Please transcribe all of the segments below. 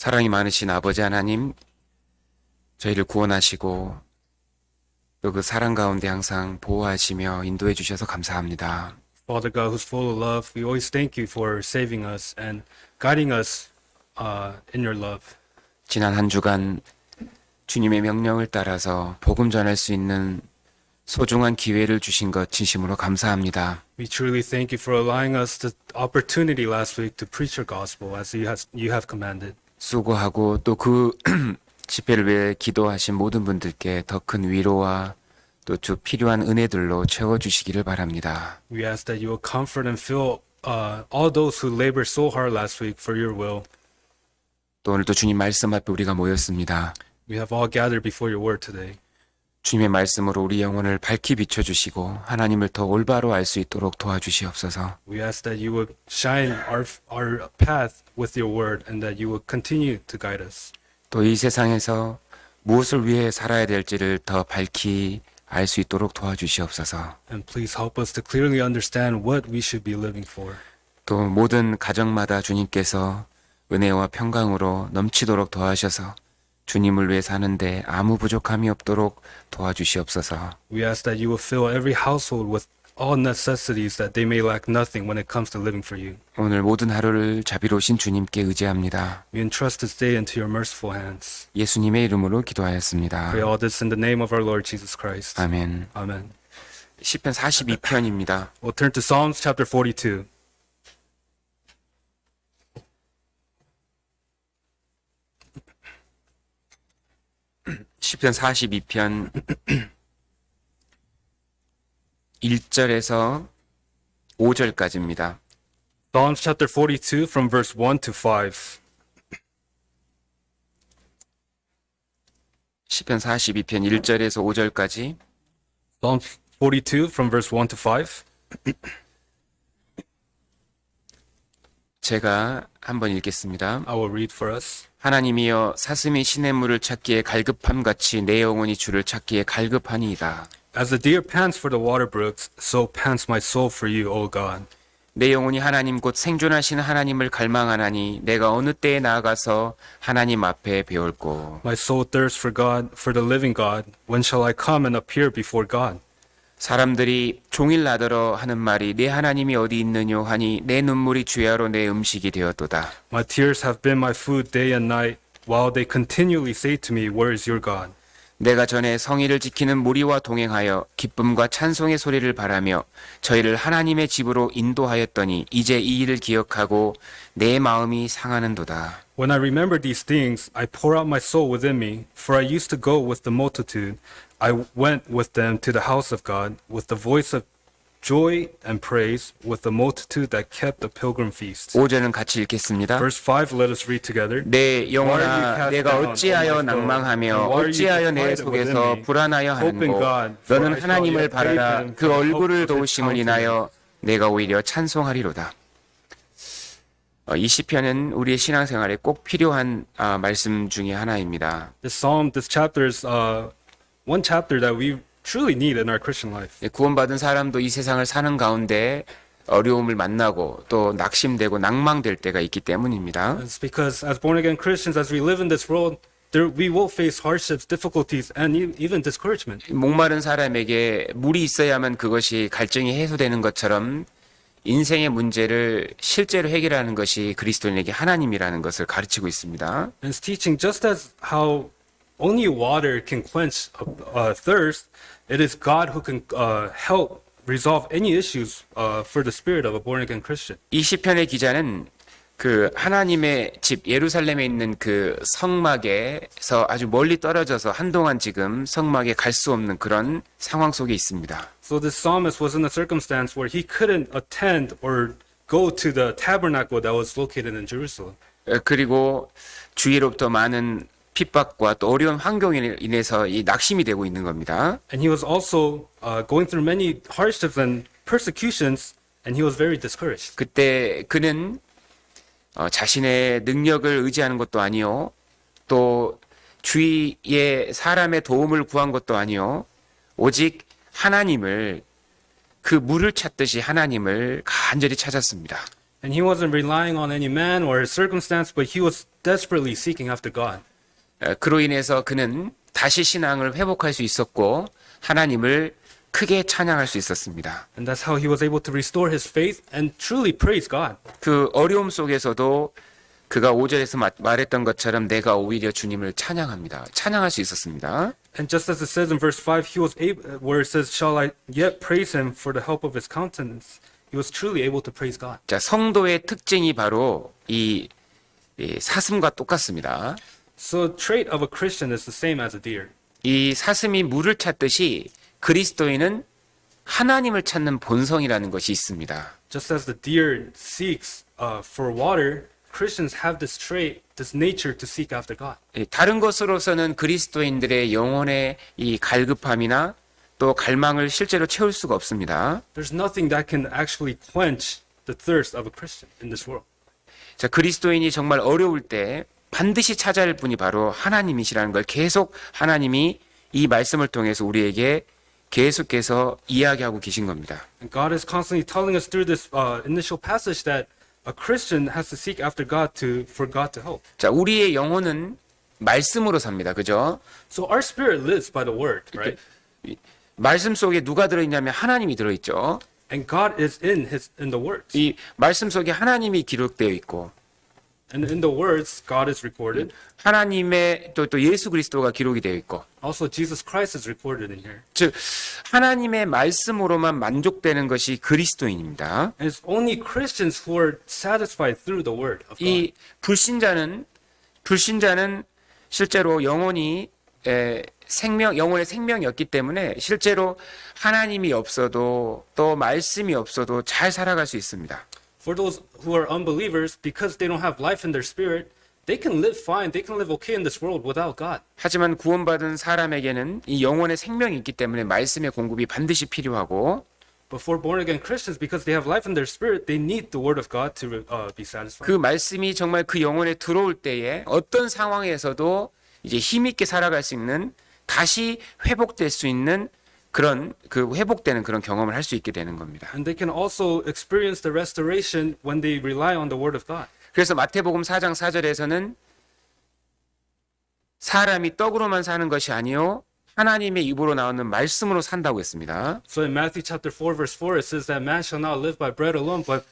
사랑이 많으신 아버지 하나님, 저희를 구원하시고 또 그 사랑 가운데 항상 보호하시며 인도해 주셔서 감사합니다. Father God, who's full of love, we always thank you for saving us and guiding us in your love. 지난 한 주간 주님의 명령을 따라서 복음 전할 수 있는 소중한 기회를 주신 것 진심으로 감사합니다. We truly thank you for allowing us the opportunity last week to preach your gospel as you have commanded. 수고하고 또 그 집회를 위해 기도하신 모든 분들께 더 큰 위로와 또 주 필요한 은혜들로 채워주시기를 바랍니다. We ask that you will comfort and fill all those who labored so hard last week for your will. 또 오늘도 주님 말씀 앞에 우리가 모였습니다. We have all gathered before your word today. 주님의 말씀으로 우리 영혼을 밝히 비춰주시고 하나님을 더 올바로 알 수 있도록 도와주시옵소서. We ask that you would shine our path with your word and that you would continue to guide us. 또 이 세상에서 무엇을 위해 살아야 될지를 더 밝히 알 수 있도록 도와주시옵소서. And please help us to clearly understand what we should be living for. 또 모든 가정마다 주님께서 은혜와 평강으로 넘치도록 도와주셔서 주님을 위해 사는데 아무 부족함이 없도록 도와주시옵소서. We ask that you will fill every household with all necessities that they may lack nothing when it comes to living for you. 오늘 모든 하루를 자비로우신 주님께 의지합니다. We entrust this day into your merciful hands. 예수님의 이름으로 기도하였습니다. Pray all this in the name of our Lord Jesus Christ. 아멘. Amen. 시편 42편입니다. We'll turn to Psalms chapter 42. 시편 42편 1절에서 5절까지입니다. Psalms chapter 42 from verse 1 to 5. 시편 42편 1절에서 5절까지 Psalms 42 from verse 1 to 5. 제가 한번 읽겠습니다. I will read for us. 하나님이여 사슴이 시냇물을 찾기에 갈급함같이 내 영혼이 주를 찾기에 갈급하니이다. As the deer pants for the water brooks, so pants my soul for you, O God. 내 영혼이 하나님 곧 생존하신 하나님을 갈망하나니 내가 어느 때에 나아가서 하나님 앞에 배울고. My soul thirsts for God, for the living God. When shall I come and appear before God? 사람들이 종일 나더러 하는 말이 내 하나님이 어디 있느뇨 하니 내 눈물이 주야로 내 음식이 되었도다. My tears have been my food day and night, while they continually say to me, Where is your God? 내가 전에 성의를 지키는 무리와 동행하여 기쁨과 찬송의 소리를 바라며 저희를 하나님의 집으로 인도하였더니 이제 이 일을 기억하고 내 마음이 상하는도다. When I remember these things, I pour out my soul within me, for I used to go with the multitude. I went with them to the house of God, with the voice of joy and praise, with the multitude that kept the pilgrim feast. 5절은 같이 읽겠습니다. Verse 5, let us read together. 내 영혼아 내가 어찌하여 낭망하며 어찌하여 내 속에서 불안하여 하는고 너는 하나님을 바라라 그 얼굴을 도우심을 인하여 내가 오히려 찬송하리로다. 이 시편은 우리의 신앙생활에 꼭 필요한 말씀 중에 하나입니다. This chapter is one chapter that we truly need in our Christian life. 구원받은 사람도 이 세상을 사는 가운데 어려움을 만나고 또 낙심되고 낭망될 때가 있기 때문입니다. It's because as born again Christians, as we live in this world, we will face hardships, difficulties, and even discouragement. 목마른 사람에게 물이 있어야만 그것이 갈증이 해소되는 것처럼 인생의 문제를 실제로 해결하는 것이 그리스도인에게 하나님이라는 것을 가르치고 있습니다. And it's teaching just as how only water can quench thirst, it is God who can help resolve any issues for the spirit of a born again Christian. 이 시편의 기자는 그 하나님의 집 예루살렘에 있는 그 성막에서 아주 멀리 떨어져서 한동안 지금 성막에 갈 수 없는 그런 상황 속에 있습니다. So this psalmist was in a circumstance where he couldn't attend or go to the tabernacle that was located in Jerusalem. 그리고 주위로부터 많은 핍박과 또 어려운 환경에 인해서 이 낙심이 되고 있는 겁니다. And he was also going through many hardships and persecutions, and he was very discouraged. 그때 그는 자신의 능력을 의지하는 것도 아니요, 또 주위의 사람의 도움을 구한 것도 아니요, 오직 하나님을 그 물을 찾듯이 하나님을 간절히 찾았습니다. And he wasn't relying on any man or his circumstance, but he was desperately seeking after God. 그로 인해서 그는 다시 신앙을 회복할 수 있었고 하나님을 크게 찬양할 수 있었습니다. And that's how he was able to restore his faith and truly praise God. 그 어려움 속에서도 그가 5절에서 말했던 것처럼 내가 오히려 주님을 찬양합니다. 찬양할 수 있었습니다. And just as it says in verse 5, he was able, where it says, shall I yet praise him for the help of his countenance? He was truly able to praise God. 자, 성도의 특징이 바로 이 사슴과 똑같습니다. So trait of a Christian is the same as a deer. 이 사슴이 물을 찾듯이 그리스도인은 하나님을 찾는 본성이라는 것이 있습니다. Just as the deer seeks for water, Christians have this trait, this nature to seek after God. 다른 것으로서는 그리스도인들의 영혼의 이 갈급함이나 또 갈망을 실제로 채울 수가 없습니다. There's nothing that can actually quench the thirst of a Christian in this world. 자, 그리스도인이 정말 어려울 때 반드시 찾아야 할 분이 바로 하나님이시라는 걸 계속 하나님이 이 말씀을 통해서 우리에게 계속해서 이야기하고 계신 겁니다. And God is constantly telling us through this initial passage that a Christian has to seek after God for God to help. 자, 우리의 영혼은 말씀으로 삽니다. 그죠? So our spirit lives by the word, right? 말씀 속에 누가 들어있냐면 하나님이 들어있죠. And God is in the words. 이 말씀 속에 하나님이 기록되어 있고 And in the words, God is recorded. 하나님의 또 예수 그리스도가 기록이 되어 있고 Also, Jesus Christ is recorded in here. 즉 하나님의 말씀으로만 만족되는 것이 그리스도인입니다. And it's only Christians who are satisfied through the word of God. 이 불신자는 실제로 영혼의 생명이었기 때문에 실제로 하나님이 없어도 또 말씀이 없어도 잘 살아갈 수 있습니다. For those who are unbelievers, because they don't have life in their spirit, they can live fine, they can live okay in this world without God. 하지만 구원받은 사람에게는 이 영혼의 생명이 있기 때문에 말씀의 공급이 반드시 필요하고 But for born again Christians, because they have life in their spirit, they need the word of God to be satisfied. 그 말씀이 정말 그 영혼에 들어올 때에 어떤 상황에서도 이제 힘있게 살아갈 수 있는 다시 회복될 수 있는 그런 회복되는 그런 경험을 할 수 있게 되는 겁니다. And they can also experience the restoration when they rely on the word of God. 그래서 마태복음 4장 4절에서는 사람이 떡으로만 사는 것이 아니요 하나님의 입으로 나오는 말씀으로 산다고 했습니다. So in Matthew chapter 4 verse 4 it says that man shall not live by bread alone but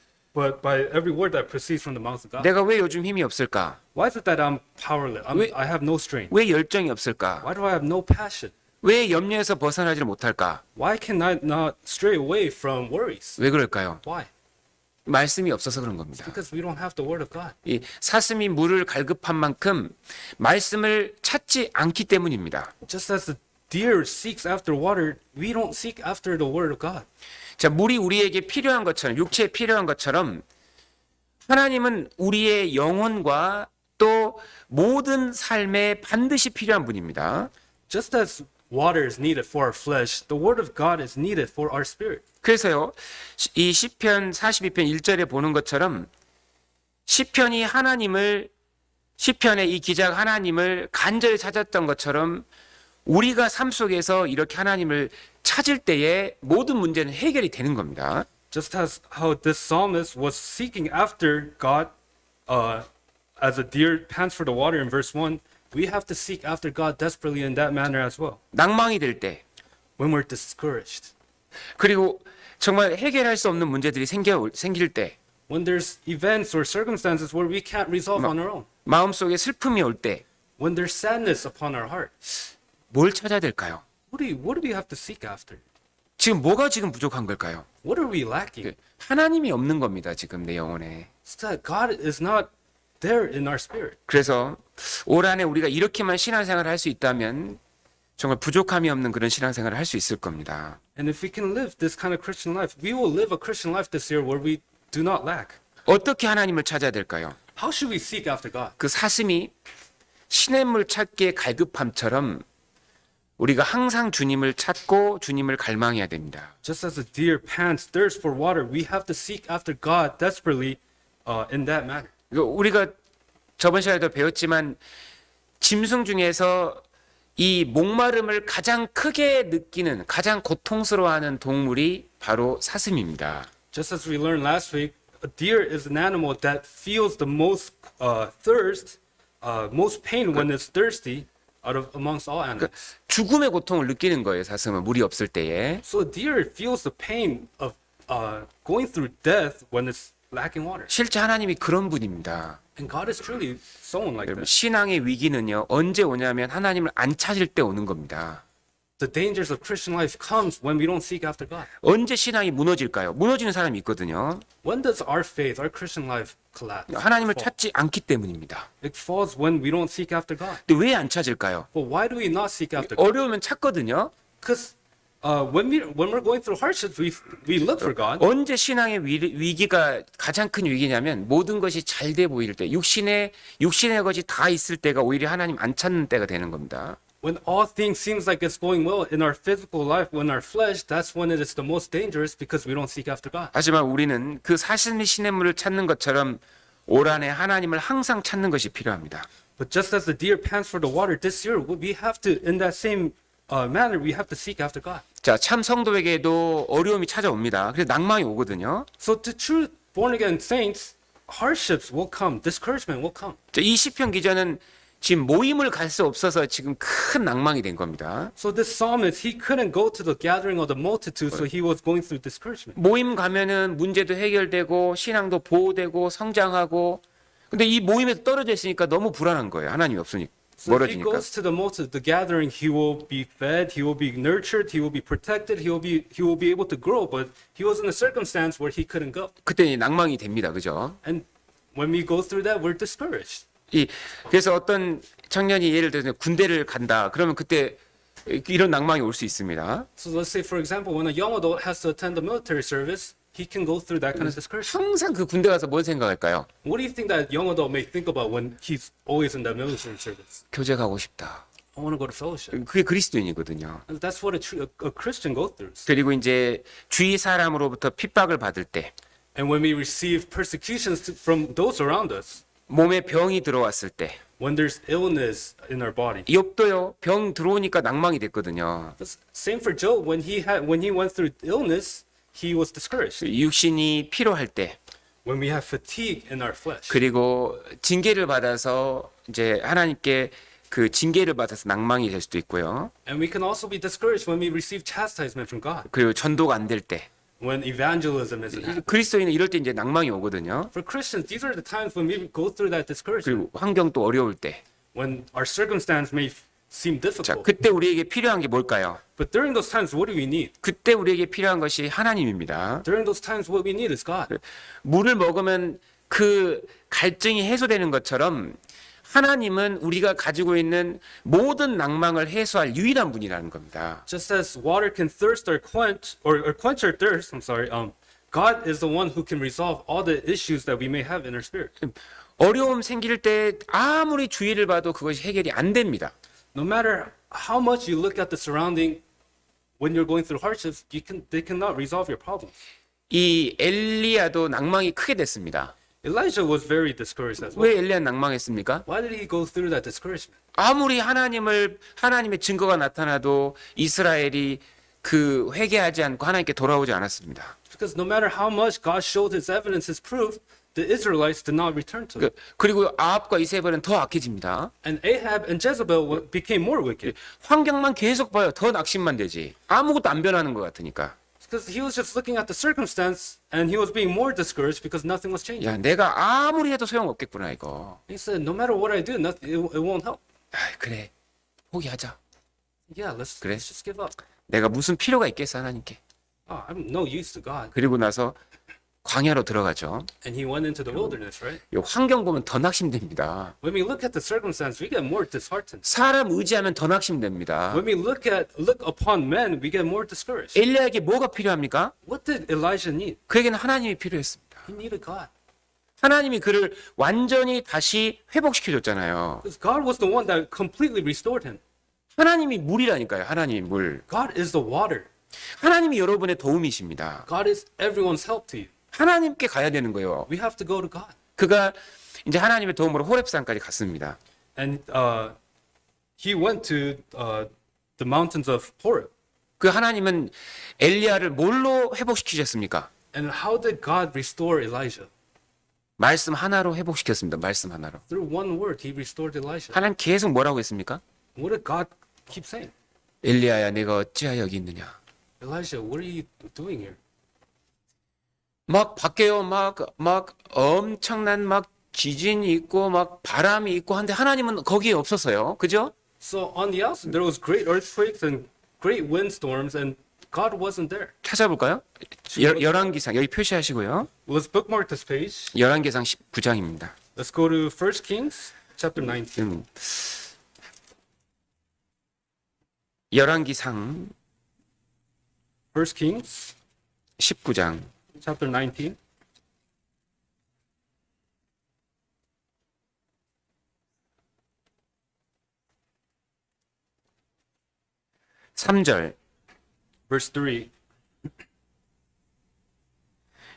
by every word that proceeds from the mouth of God. 내가 왜 요즘 힘이 없을까? Why is it that I'm powerless? I have no strength. 왜 열정이 없을까? Why do I have no passion? 왜 염려에서 벗어나지를 못할까? Why can I not stray away from worries? 왜 그럴까요? Why? 말씀이 없어서 그런 겁니다. Because we don't have the word of God. 이 사슴이 물을 갈급한 만큼 말씀을 찾지 않기 때문입니다. Just as the deer seeks after water, we don't seek after the word of God. 자, 물이 우리에게 필요한 것처럼 육체에 필요한 것처럼 하나님은 우리의 영혼과 또 모든 삶에 반드시 필요한 분입니다. Just as water is needed for our flesh, the word of God is needed for our spirit. 그래서요, 이 시편 42편 1절에 보는 것처럼 시편의 이 기자가 하나님을 간절히 찾았던 것처럼 우리가 삶 속에서 이렇게 하나님을 찾을 때에 모든 문제는 해결이 되는 겁니다. Just as how this psalmist was seeking after God as a deer pants for the water in verse 1, we have to seek after God desperately in that manner as well. 낭망이 될 때, When we're discouraged, 그리고 정말 해결할 수 없는 문제들이 생길 때, when there's events or circumstances where we can't resolve on our own, 마음속에 슬픔이 올 때, when there's sadness upon our heart, 뭘 찾아야 될까요? what do we have to seek after? 지금 뭐가 지금 부족한 걸까요? What are we lacking? 하나님이 없는 겁니다. 지금 내 영혼에. It's that God is not there in our spirit. 그래서 올 한해 우리가 이렇게만 신앙생활을 할 수 있다면 정말 부족함이 없는 그런 신앙생활을 할 수 있을 겁니다. And if we can live this kind of Christian life, we will live a Christian life this year where we do not lack. 어떻게 하나님을 찾아야 될까요? How should we seek after God? 그 사슴이 시냇물 찾기의 갈급함처럼 우리가 항상 주님을 찾고 주님을 갈망해야 됩니다. Just as a deer pants, thirsts for water, we have to seek after God desperately in that manner. 우리가 저번 시간에도 배웠지만 짐승 중에서 이 목마름을 가장 크게 느끼는 가장 고통스러워하는 동물이 바로 사슴입니다. Just as we learned last week, a deer is an animal that feels the most thirst, most pain when it's thirsty out of amongst all animals. 죽음의 고통을 느끼는 거예요. 사슴은 물이 없을 때에. So a deer feels the pain of going through death when it's lacking water. 실제 하나님이 그런 분입니다. And God is truly someone like 여러분, that. 신앙의 위기는요, 언제 오냐면 하나님을 안 찾을 때 오는 겁니다. The dangers of Christian life comes when we don't seek after God. 언제 신앙이 무너질까요? 무너지는 사람이 있거든요. When does our faith, our Christian life collapse? 하나님을 찾지 않기 때문입니다. It falls when we don't seek after God. 근데 왜 안 찾을까요? But why do we not seek after God? 어려우면 찾거든요. Because when we're going through hardships, we look for God. 언제 신앙의 위기가 가장 큰 위기냐면 모든 것이 잘 돼 보일 때, 육신의 것이 다 있을 때가 오히려 하나님 안 찾는 때가 되는 겁니다. When all things seems like it's going well in our physical life, when our flesh, that's when it is the most dangerous because we don't seek after God. 하지만 우리는 그 사슴이 시냇물을 찾는 것처럼 올 한해 하나님을 항상 찾는 것이 필요합니다. But just as the deer pants for the water this year, we have to, in that same manner, we have to seek after God. 자, 참 성도에게도 어려움이 찾아옵니다. 그래서 낭망이 오거든요. So to true born again saints, hardships will come, discouragement will come. 자, 이 시편 기자는 지금 모임을 갈 수 없어서 지금 큰 낭망이 된 겁니다. So this psalmist, he couldn't go to the gathering of the multitude, so he was going through discouragement. 모임 가면은 문제도 해결되고 신앙도 보호되고 성장하고 근데 이 모임에서 떨어져 있으니까 너무 불안한 거예요. 하나님이 없으니까. So if he 멀어지니까. goes to the multitude, the gathering, he will be fed, he will be nurtured, he will be protected, he will be able to grow. But he was in a circumstance where he couldn't go. 그때 낭망이 됩니다. 그죠? And when we go through that, we're discouraged. 그래서 어떤 청년이 예를 들어서 군대를 간다. 그러면 그때 이런 낭망이 올 수 있습니다. So let's say, for example, when a young adult has to attend the military service, he can go through that kind of discouragement. 항상 그 군대 가서 뭘 생각할까요? What do you think that young adult may think about when he's always in that military service? 교제 가고 싶다. I want to go to fellowship. 그게 그리스도인이거든요. And that's what a Christian goes through. 그리고 이제 주위 사람으로부터 핍박을 받을 때 And when we receive persecutions from those around us, 몸에 병이 들어왔을 때 when there's illness in our body. 욥도요. 병 들어오니까 낭망이 됐거든요. Same for Job. When he went through illness, he was discouraged. 육신이 피로할 때 When we have fatigue in our flesh. 그리고 징계를 받아서 이제 하나님께 그 징계를 받아서 낭망이 될 수도 있고요. And we can also be discouraged when we receive chastisement from God. 그리고 전도가 안 될 때 When evangelism isn't happening. 그리스도인은 이럴 때 이제 낭망이 오거든요. For Christians, these are the times when we go through that discouragement. 그리고 환경도 어려울 때. When our circumstance may seem 자, difficult. 그때 우리에게 필요한 게 뭘까요? But during those times, what do we need? 그때 우리에게 필요한 것이 하나님입니다. During those times, what we need is God. 물을 먹으면 그 갈증이 해소되는 것처럼 하나님은 우리가 가지고 있는 모든 낭망을 해소할 유일한 분이라는 겁니다. Just as water can thirst or quench our thirst, God is the one who can resolve all the issues that we may have in our spirit. 어려움 생길 때 아무리 주의를 봐도 그것이 해결이 안 됩니다. No matter how much you look at the surrounding when you're going through hardships, they cannot resolve your problems. 이 엘리야도 낭망이 크게 됐습니다. Elijah was very discouraged as well. 왜 엘리야는 낭망했습니까? Why did he go through that discouragement? 아무리 하나님의 증거가 나타나도 이스라엘이 그 회개하지 않고 하나님께 돌아오지 않았습니다. Because no matter how much God showed his evidence, his proof, the Israelites did not return to him. 그리고 아합과 이세벨은 더 악해집니다. And Ahab and Jezebel became more wicked. 환경만 계속 봐요. 더 낙심만 되지. 아무것도 안 변하는 것 같으니까. Because he was just looking at the circumstance and he was being more discouraged because nothing was changing. 야, 내가 아무리 해도 소용없겠구나 이거. He said, no matter what I do, it won't help. 그래, 포기하자. Yeah, let's just give up. 내가 무슨 필요가 있겠어 하나님께. I'm no use to God. 그리고 나서 광야로 들어가죠. And he went into the wilderness, right? 이 환경 보면 더 낙심됩니다. When we look at the circumstance, we get more disheartened. 사람 의지하면 더 낙심됩니다. When we look upon men, we get more discouraged. 엘리야에게 뭐가 필요합니까? What did Elijah need? 그에게는 하나님이 필요했습니다. He needed God. 하나님이 그를 완전히 다시 회복시켜줬잖아요. Because God was the one that completely restored him. 하나님이 물이라니까요. 하나님이 물. God is the water. 하나님이 여러분의 도움이십니다. God is everyone's help to you. 하나님께 가야 되는 거예요. We have to go to God. 그가 이제 하나님의 도움으로 호렙산까지 갔습니다. And he went to the mountains of Horeb. 그 하나님은 엘리야를 뭘로 회복시키셨습니까? And how did God restore Elijah? 말씀 하나로 회복시켰습니다. 말씀 하나로. Through one word, he restored Elijah. 하나님 계속 뭐라고 했습니까? What did God keep saying? 엘리야야 내가 어찌하여 여기 있느냐. Elijah, what are you doing here? 막 밖에요 막 엄청난 막 지진이 있고 막 바람이 있고 한데 하나님은 거기에 없었어요. 그죠? So on the outside, there was great earthquakes and great windstorms, and God wasn't there. 찾아볼까요? 열왕기상 여기 표시하시고요. Let's bookmark this page. 열왕기상 19장입니다. Let's go to 1 Kings chapter 19. 열왕기상 1 Kings 19장 chapter 19. 3절. Verse 3.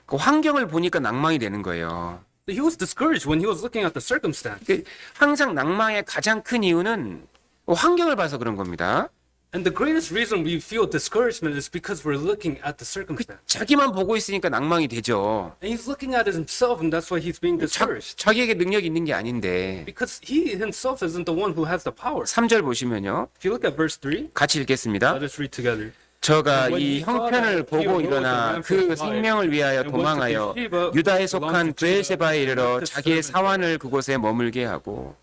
그 환경을 보니까 낭망이 되는 거예요. He was discouraged when he was looking at the circumstance. 그 항상 낭망의 가장 큰 이유는 환경을 봐서 그런 겁니다. And the greatest reason we feel discouragement is because we're looking at the circumstance. 자기만 보고 있으니까 낭망이 되죠. And he's looking at it himself, and that's why he's being discouraged. 자기에게 능력이 있는 게 아닌데. Because he himself isn't the one who has the power. 3절 보시면요. If you look at verse 3, 같이 읽겠습니다. let us read together. 저가 이 형편을 보고 일어나 그 생명을 위하여 도망하여 유다에 속한 브엘세바에 이르러 자기의 사환을 그곳에 머물게 하고.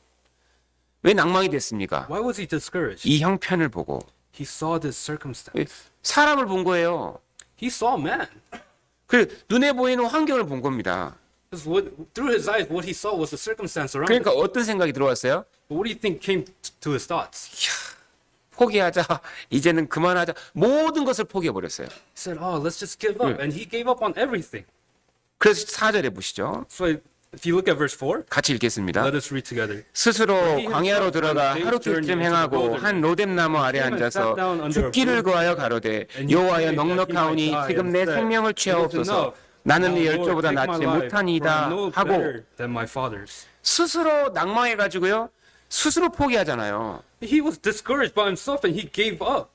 왜 낭망이 됐습니까? Why was he discouraged? 이 형편을 보고. He saw this circumstance. 사람을 본 거예요. He saw man. 그 눈에 보이는 환경을 본 겁니다. Through his eyes, what he saw was the circumstance around him. 그러니까 어떤 생각이 들어왔어요? But what do you think came to his thoughts? 포기하자. 이제는 그만하자. 모든 것을 포기해 버렸어요. He said, "Oh, let's just give up," and he gave up on everything. 그래서 4절에 보시죠. So if you look at verse 4, 같이 읽겠습니다. let us read together. 스스로 광야로 들어가 하루길쯤 행하고 한 로뎀나무 아래 앉아서 죽기를 구하여 가로되 여호와여 넉넉하오니 지금 내 생명을 취하옵소서. 나는 네 열조보다 낫지 못하니이다 하고 스스로 낭망해가지고요. 스스로 포기하잖아요. He was discouraged by himself and he gave up.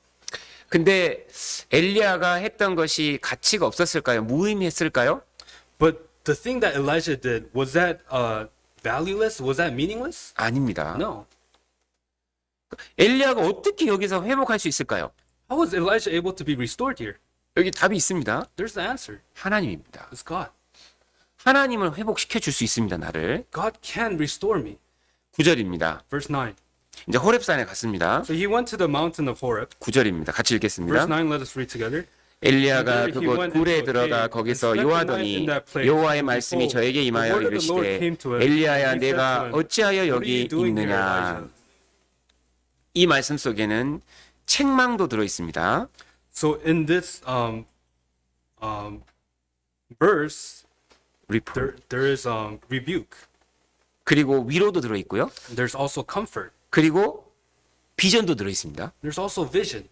근데 엘리야가 했던 것이 가치가 없었을까요? 무의미했을까요? But the thing that Elijah did, was that valueless? Was that meaningless? 아닙니다. No. 엘리야가 어떻게 여기서 회복할 수 있을까요? How was Elijah able to be restored here? 여기 답이 있습니다. There's the answer. 하나님입니다. It's God. 하나님을 회복시켜 줄 수 있습니다. 나를. God can restore me. 9절입니다. Verse 9. 이제 호렙산에 갔습니다. So he went to the mountain of Horeb. 9절입니다. 같이 읽겠습니다. Verse 9, let us read together. 엘리야가 그곳 굴에 들어가 거기서 요하더니 여호와의 말씀이 저에게 임하여 이르시되 엘리야야 내가 어찌하여 여기 있느냐. 이 말씀 속에는 책망도 들어 있습니다. So in this verse, there is rebuke. 그리고 위로도 들어 있고요. There's also comfort. 그리고 비전도 들어 있습니다. There's also vision.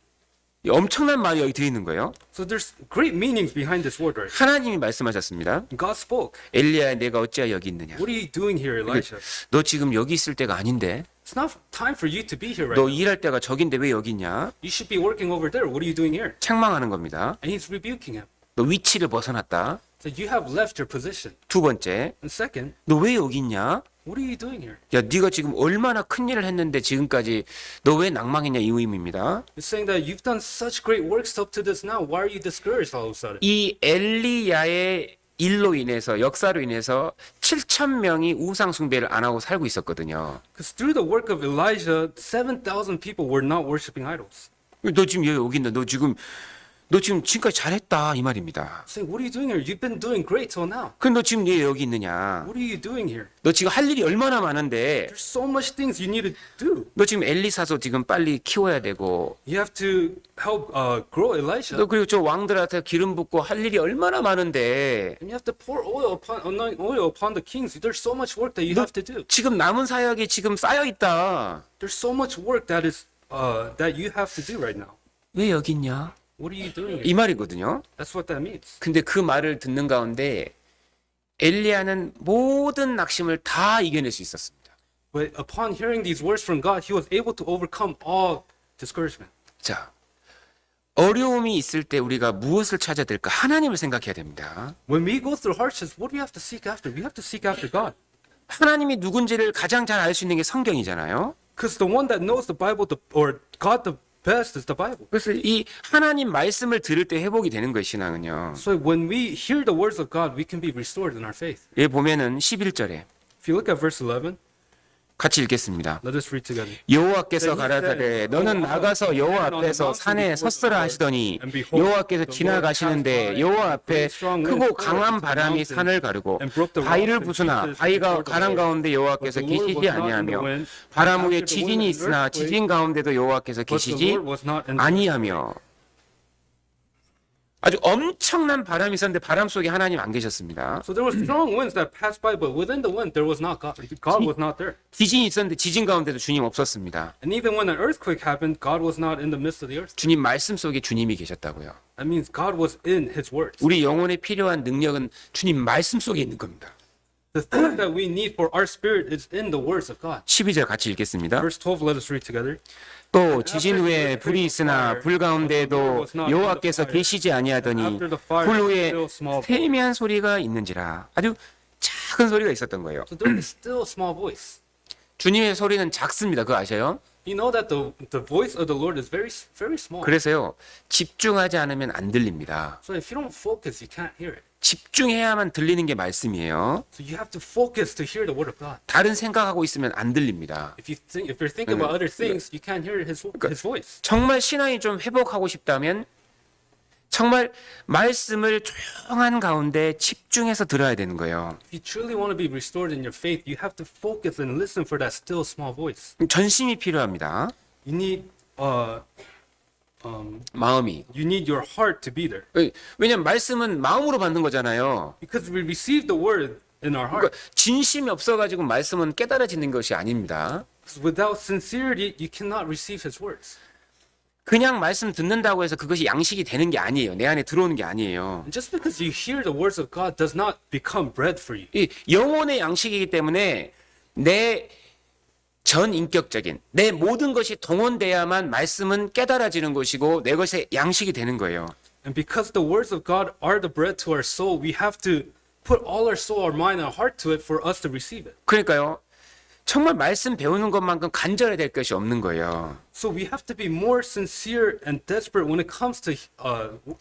엄청난 말이 여기 들어 있는 거예요. So there's great meanings behind this word, right? 하나님이 말씀하셨습니다. God spoke. 엘리야야 내가 어찌하여 여기 있느냐. What are you doing here, Elijah? 너 지금 여기 있을 때가 아닌데. It's not time for you to be here right 너 now. 일할 때가 저긴데 왜 여기 있냐. You should be working over there. What are you doing here? 책망하는 겁니다. And he's rebuking him. 너 위치를 벗어났다. So you have left your position. 두 번째, And second, 너 왜 여기 있냐? what are you doing here? 야, 네가 지금 얼마나 큰 일을 했는데 지금까지 너 왜 낭망했냐 이 의미입니다. It's saying that you've done such great works up to this now. Why are you discouraged all of a sudden? 이 엘리야의 일로 인해서 역사로 인해서 7천 명이 우상 숭배를 안 하고 살고 있었거든요. Because through the work of Elijah, 7,000 people were not worshiping idols. 너 지금 여기 있나? 너 지금 지금까지 잘했다 이 말입니다. Saying, what are you doing here? You've been doing great till now. 근데 너 지금 왜 여기 있느냐? What are you doing here? 너 지금 할 일이 얼마나 많은데 There's so much things you need to do. 너 지금 엘리사도 지금 빨리 키워야 되고 You have to help grow Elisha. 너 그리고 저 왕들한테 기름 붓고 할 일이 얼마나 많은데 And you have to pour anoint oil upon the kings. There's so much work that you have to do. 지금 남은 사역이 지금 쌓여 있다. There's so much work that you have to do right now. 왜 여기 있냐? What are you doing 이 here? 말이거든요. That's what that means. 근데 그 말을 듣는 가운데 엘리야는 모든 낙심을 다 이겨낼 수 있었습니다. But upon hearing these words from God, he was able to overcome all discouragement. 자, 어려움이 있을 때 우리가 무엇을 찾아야 될까? 하나님을 생각해야 됩니다. When we go through hardships, what do we have to seek after? We have to seek after God. 하나님이 누군지를 가장 잘 알 수 있는 게 성경이잖아요. Because the one that knows the Bible or God the best is the Bible. 그래서 이 하나님 말씀을 들을 때 회복이 되는 거예요, 신앙은요. So when we hear the words of God, we can be restored in our faith. 여기 보면은 11절에 If you look at verse 11, 같이 읽겠습니다. let us read together. 여호와께서 가라사대 너는 나가서 여호와 앞에서 산에 섰으라 하시더니 여호와께서 지나가시는데 여호와 앞에 크고 강한 바람이 산을 가르고 바위를 부수나 바위가 가랑 가운데 여호와께서 계시지 아니하며 바람 위에 지진이 있으나 지진 가운데도 여호와께서 계시지 아니하며. 아주 엄청난 바람이 있었는데 바람 속에 하나님 안 계셨습니다. So there were strong winds that passed by, but within the wind there was not God. God was not there. 지진이 있었는데 지진 가운데도 주님 없었습니다. And even when an earthquake happened, God was not in the midst of the earth. 주님 말씀 속에 주님이 계셨다고요. That means God was in His words. 우리 영혼에 필요한 능력은 주님 말씀 속에 있는 겁니다. The thing that we need for our spirit is in the words of God. 12절 같이 읽겠습니다. Verse 12, let us read together. 또 지진 후에 불이 있으나 불 가운데에도 여호와께서 계시지 아니하더니 불 위에 세미한 소리가 있는지라. 아주 작은 소리가 있었던 거예요. So there is still a small voice. 주님의 소리는 작습니다. 그거 아셔요? You know that the voice of the Lord is very small. 그래서요, 집중하지 않으면 안 들립니다. So if you don't focus, you can't hear it. 집중해야만 들리는 게 말씀이에요. So you have to focus to hear the word of God. 다른 생각하고 있으면 안 들립니다. If you're thinking about other things, you can't hear His voice. 정말 신앙이 좀 회복하고 싶다면 정말 말씀을 조용한 가운데 집중해서 들어야 되는 거예요. If you truly want to be restored in your faith, you have to focus and listen for that still small voice. 전심이 필요합니다. You need 마음이. you need your heart to be there. 왜냐면 말씀은 마음으로 받는 거잖아요. Because we receive the word in our heart. 그러니까 진심이 없어가지고 말씀은 깨달아지는 것이 아닙니다. Because without sincerity, you cannot receive His words. 그냥 말씀 듣는다고 해서 그것이 양식이 되는 게 아니에요. 내 안에 들어오는 게 아니에요. And just because you hear the words of God does not become bread for you. 이 영혼의 양식이기 때문에 내 전 인격적인 내 모든 것이 동원돼야만 말씀은 깨달아지는 것이고 내 것의 양식이 되는 거예요. And because the words of God are the bread to our soul, we have to put all our soul, our mind, and heart to it for us to receive it. 그러니까요. 정말 말씀 배우는 것만큼 간절해야 될 것이 없는 거예요. So we have to be more sincere and desperate when it comes to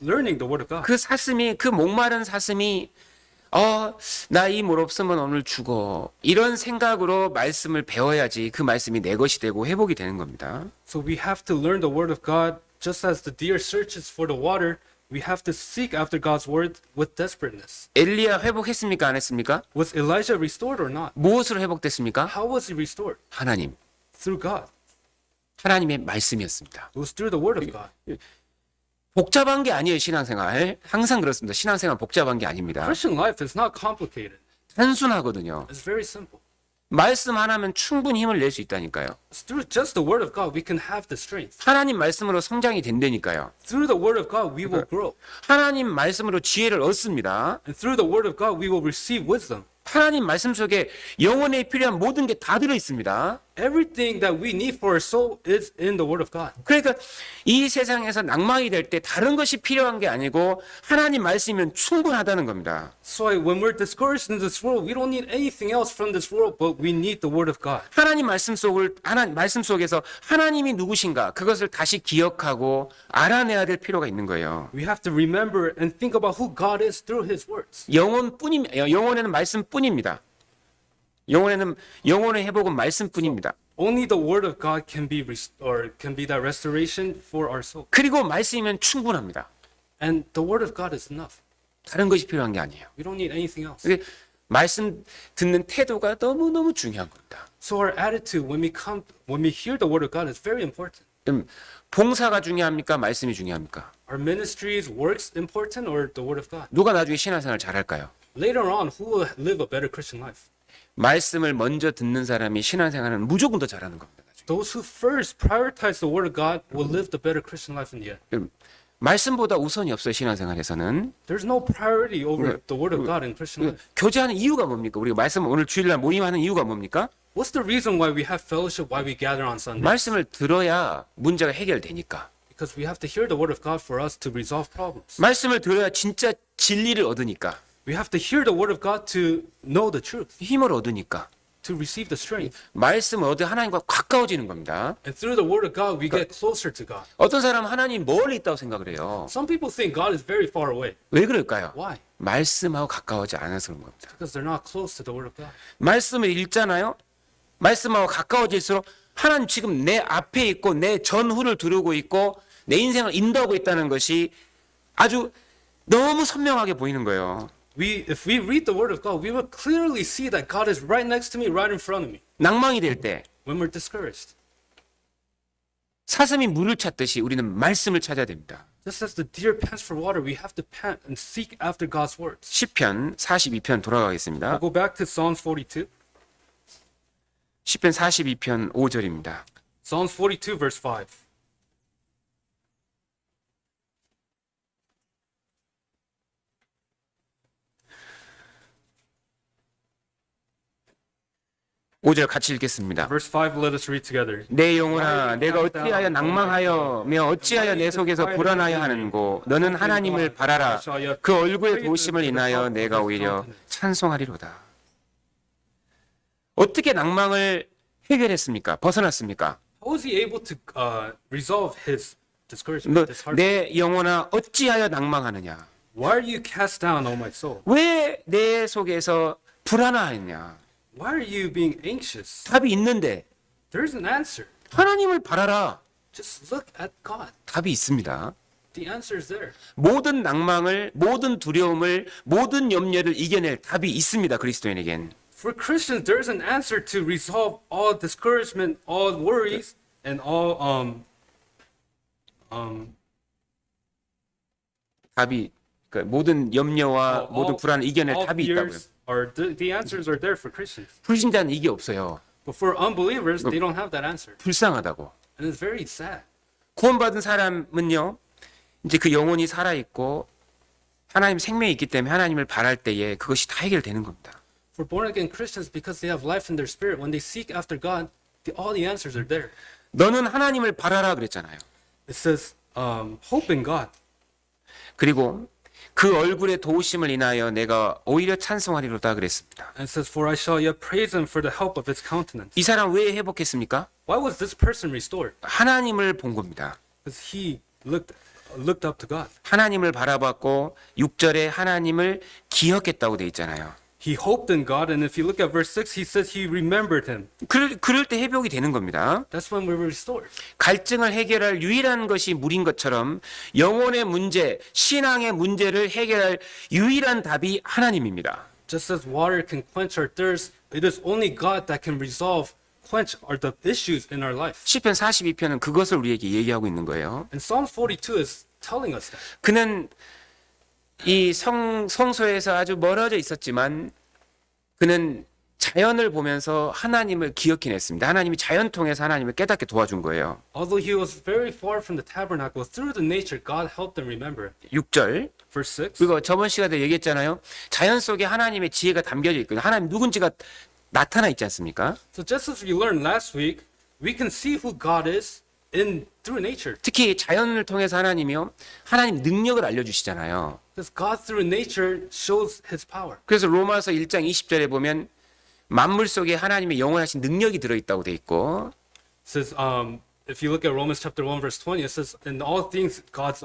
learning the word of God. 그 사슴이 그 목마른 사슴이 나 이 물 없으면 오늘 죽어. 이런 생각으로 말씀을 배워야지 그 말씀이 내 것이 되고 회복이 되는 겁니다. So we have to learn the word of God just as the deer searches for the water. We have to seek after God's word with desperateness. 엘리야 회복했습니까? 안 했습니까? Was Elijah restored or not? 무엇으로 회복됐습니까? How was he restored? 하나님. Through God. 하나님의 말씀이었습니다. It was through the word of God. 복잡한 게 아니에요, 신앙생활. 항상 그렇습니다. 신앙생활 복잡한 게 아닙니다. Christian life is not complicated. 단순하거든요. It's very simple. 말씀 하나면 충분히 힘을 낼 수 있다니까요. It's through just the word of God we can have the strength. 하나님 말씀으로 성장이 된다니까요. Through the word of God we will grow. 하나님 말씀으로 지혜를 얻습니다. And through the word of God we will receive wisdom. 하나님 말씀 속에 영혼에 필요한 모든 게 다 들어 있습니다. Everything that we need for our soul is in the word of God. 그러니까 이 세상에서 낭망이 될 때 다른 것이 필요한 게 아니고 하나님 말씀이면 충분하다는 겁니다. So when we're discouraged in this world, we don't need anything else from this world, but we need the word of God. 하나님 말씀 속에서 하나님이 누구신가 그것을 다시 기억하고 알아내야 될 필요가 있는 거예요. We have to remember and think about who God is through His words. 영혼에는 말씀뿐입니다. 영혼의 회복은 말씀뿐입니다. Only the word of God can be that restoration for our soul. 그리고 말씀이면 충분합니다. And the word of God is enough. 다른 것이 필요한 게 아니에요. We don't need anything else. 말씀 듣는 태도가 너무너무 중요한 겁니다. So our attitude when we hear the word of God is very important. 봉사가 중요합니까? 말씀이 중요합니까? Are ministries, works important or the word of God? 누가 나중에 신앙생활 잘할까요? Later on, who will live a better Christian life? 말씀을 먼저 듣는 사람이 신앙생활은 무조건 더 잘하는 겁니다. 나중에. Those who first prioritize the word of God will live the better Christian life in the end. 말씀보다 우선이 없어요, 신앙생활에서는. There's no priority over the word of God in Christian life. 교제하는 이유가 뭡니까? 우리가 말씀 오늘 주일날 모임하는 이유가 뭡니까? What's the reason why we have fellowship, why we gather on Sunday? 말씀을 들어야 문제가 해결되니까. Because we have to hear the word of God for us to resolve problems. 말씀을 들어야 진짜 진리를 얻으니까. We have to hear the word of God to know the truth, 힘을 얻으니까. to receive the strength. 말씀을 얻어 하나님과 가까워지는 겁니다. And through the word of God, we get closer to God. 어떤 사람은 하나님 멀리 있다고 생각을 해요. Some people think God is very far away. 왜 그럴까요? Why? 말씀하고 가까워지 않아서 그런 겁니다. Because they're not close to the word of God. 말씀을 읽잖아요. 말씀하고 가까워질수록 하나님 지금 내 앞에 있고 내 전후를 두르고 있고 내 인생을 인도하고 있다는 것이 아주 너무 선명하게 보이는 거예요. If we read the word of God, we will clearly see that God is right next to me, right in front of me. 낭망이 될 때 When we're discouraged, 사슴이 물을 찾듯이 우리는 말씀을 찾아야 됩니다. just as the deer pants for water, we have to pant and seek after God's words. 시편 42편 돌아가겠습니다. I'll go back to Psalms 42. 시편 42편 5절입니다. Psalms 42, verse 5. 오절 같이 읽겠습니다. Verse 5, let us read together. 내 영혼아 내가 어찌하여 낭망하여며 어찌하여 내 속에서 불안하여 하는고 너는 하나님을 바라라 그 얼굴의 도우심을 인하여 내가 오히려 찬송하리로다. 어떻게 낭망을 해결했습니까? 벗어났습니까? How was he able to resolve his discouragement, his heart? 내 영혼아 어찌하여 낭망하느냐? Why are you cast down, O my soul? 왜 내 속에서 불안하느냐? Why are you being anxious? 답이 있는데 There's an answer. 하나님을 바라라. Just look at God. 답이 있습니다. The answer is there. 모든 낭망을, 모든 두려움을, 모든 염려를 이겨낼 답이 있습니다. 그리스도인에겐. For Christians, there's an answer to resolve all discouragement, all worries, and all 답이 모든 염려와 모든 불안을 이겨낼 all 답이 있다고요. fears are the answers are there for Christians. 불신자는 이게 없어요. But for unbelievers, they don't have that answer, 불쌍하다고. and it's very sad. 구원받은 사람은요, 이제 그 영혼이 살아 있고 하나님 생명이 있기 때문에 하나님을 바랄 때에 그것이 다 해결되는 겁니다. For born again Christians, because they have life in their spirit, when they seek after God, all the answers are there. 너는 하나님을 바라라 그랬잖아요. It says, hope in God. 그리고 그 얼굴의 도우심을 인하여 내가 오히려 찬송하리로다 그랬습니다. And it says, for I shall yet praise him for the help of his countenance. 이 사람 왜 회복했습니까? Why was this person restored? 하나님을 본 겁니다. Because he looked up to God. 하나님을 바라봤고 6절에 하나님을 기억했다고 돼 있잖아요. He hoped in God, and if you look at verse 6, he says he remembered him. 그럴 때 회복이 되는 겁니다. That's when we were restored. 갈증을 해결할 유일한 것이 물인 것처럼 영혼의 문제, 신앙의 문제를 해결할 유일한 답이 하나님입니다. Just as water can quench our thirst, it is only God that can quench the issues in our life. 시편 42편은 그것을 우리에게 얘기하고 있는 거예요. And Psalm 42 is telling us that. 그는 이 성소에서 아주 멀어져 있었지만 그는 자연을 보면서 하나님을 기억해냈습니다. 하나님이 자연 통해서 하나님을 깨닫게 도와준 거예요. Although he was very far from the tabernacle, through the nature, God helped him remember. 6절. Verse 6. 그리고 저번 시간에 얘기했잖아요. 자연 속에 하나님의 지혜가 담겨져 있거든요. 하나님 누군지가 나타나 있지 않습니까? So just as we learned last week, we can see who God is through nature. 특히 자연을 통해서 하나님이요. 하나님 능력을 알려주시잖아요. Because God through nature shows his power. 그래서 로마서 1장 20절에 보면 만물 속에 하나님의 영원하신 능력이 들어있다고 돼 있고 It says, if you look at Romans chapter 1 verse 20, it says, in all things God's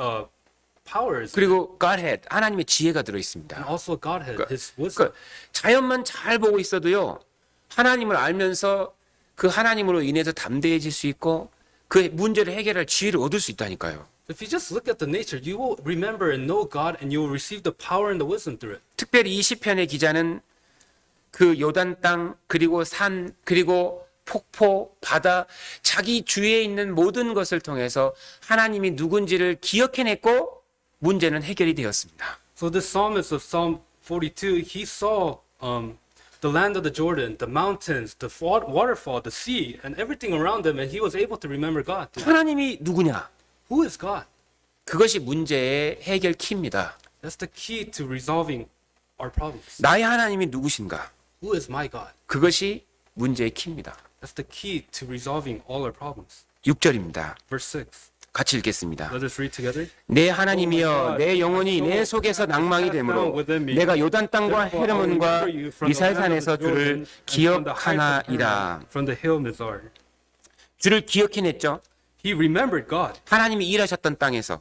power is, 그리고 Godhead, 하나님의 지혜가 들어있습니다. and also Godhead, his wisdom. 그러니까 자연만 잘 보고 있어도요. 하나님을 알면서 그 하나님으로 인해서 담대해질 수 있고 그 문제를 해결할 지혜를 얻을 수 있다니까요. If you just look at the nature, you will remember and know God, and you will receive the power and the wisdom through it. 특별히 이 시편의 기자는 그 요단 땅 그리고 산 그리고 폭포 바다 자기 주위에 있는 모든 것을 통해서 하나님이 누군지를 기억해냈고 문제는 해결이 되었습니다. So this psalmist of Psalm 42, he saw the land of the Jordan, the mountains, the waterfall, the sea, and everything around him, and he was able to remember God. 하나님이 누구냐? Who is God? 그것이 문제의 해결 키입니다. That's the key to resolving our problems. 나의 하나님이 누구신가? Who is my God? 그것이 문제의 키입니다. That's the key to resolving all our problems. 6절입니다. Verse 6. 같이 읽겠습니다. Let us read together. 내 하나님이여 내 영혼이 내 속에서 낭망이 되므로 내가 요단 땅과 헤르몬과 미살산에서 주를 기억하나이다. From the hill Mizar. 주를 기억해냈죠. He remembered God 하나님이 일하셨던 땅에서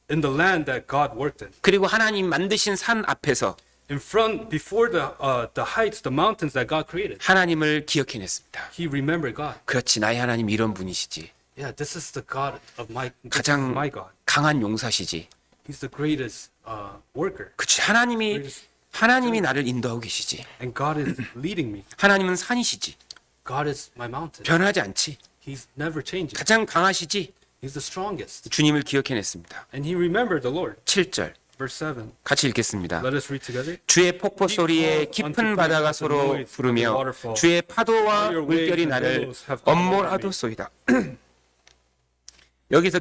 in the land that God worked in. 그리고 하나님 만드신 산 앞에서 In front, before the heights, the mountains that God created. 하나님을 기억해냈습니다. He remembered God. 그렇지 나의 하나님 이런 분이시지. Yeah, this is the God of my, this is 가장 my God. 강한 용사시지. He's the greatest worker. 그렇지 하나님이 나를 인도하고 계시지. And God is leading me. 하나님은 산이시지. God is my mountain. 변하지 않지. He's never changing. 가장 강하시지. He's the strongest. 주님을 기억해냈습니다. And he remembered the Lord. 7절 Verse 7. 같이 읽겠습니다. Let us read together. 주의 폭포 소리에 깊은 바다가 서로 부르며 주의 파도와 물결이 나를 엄몰하도소이다. 여기서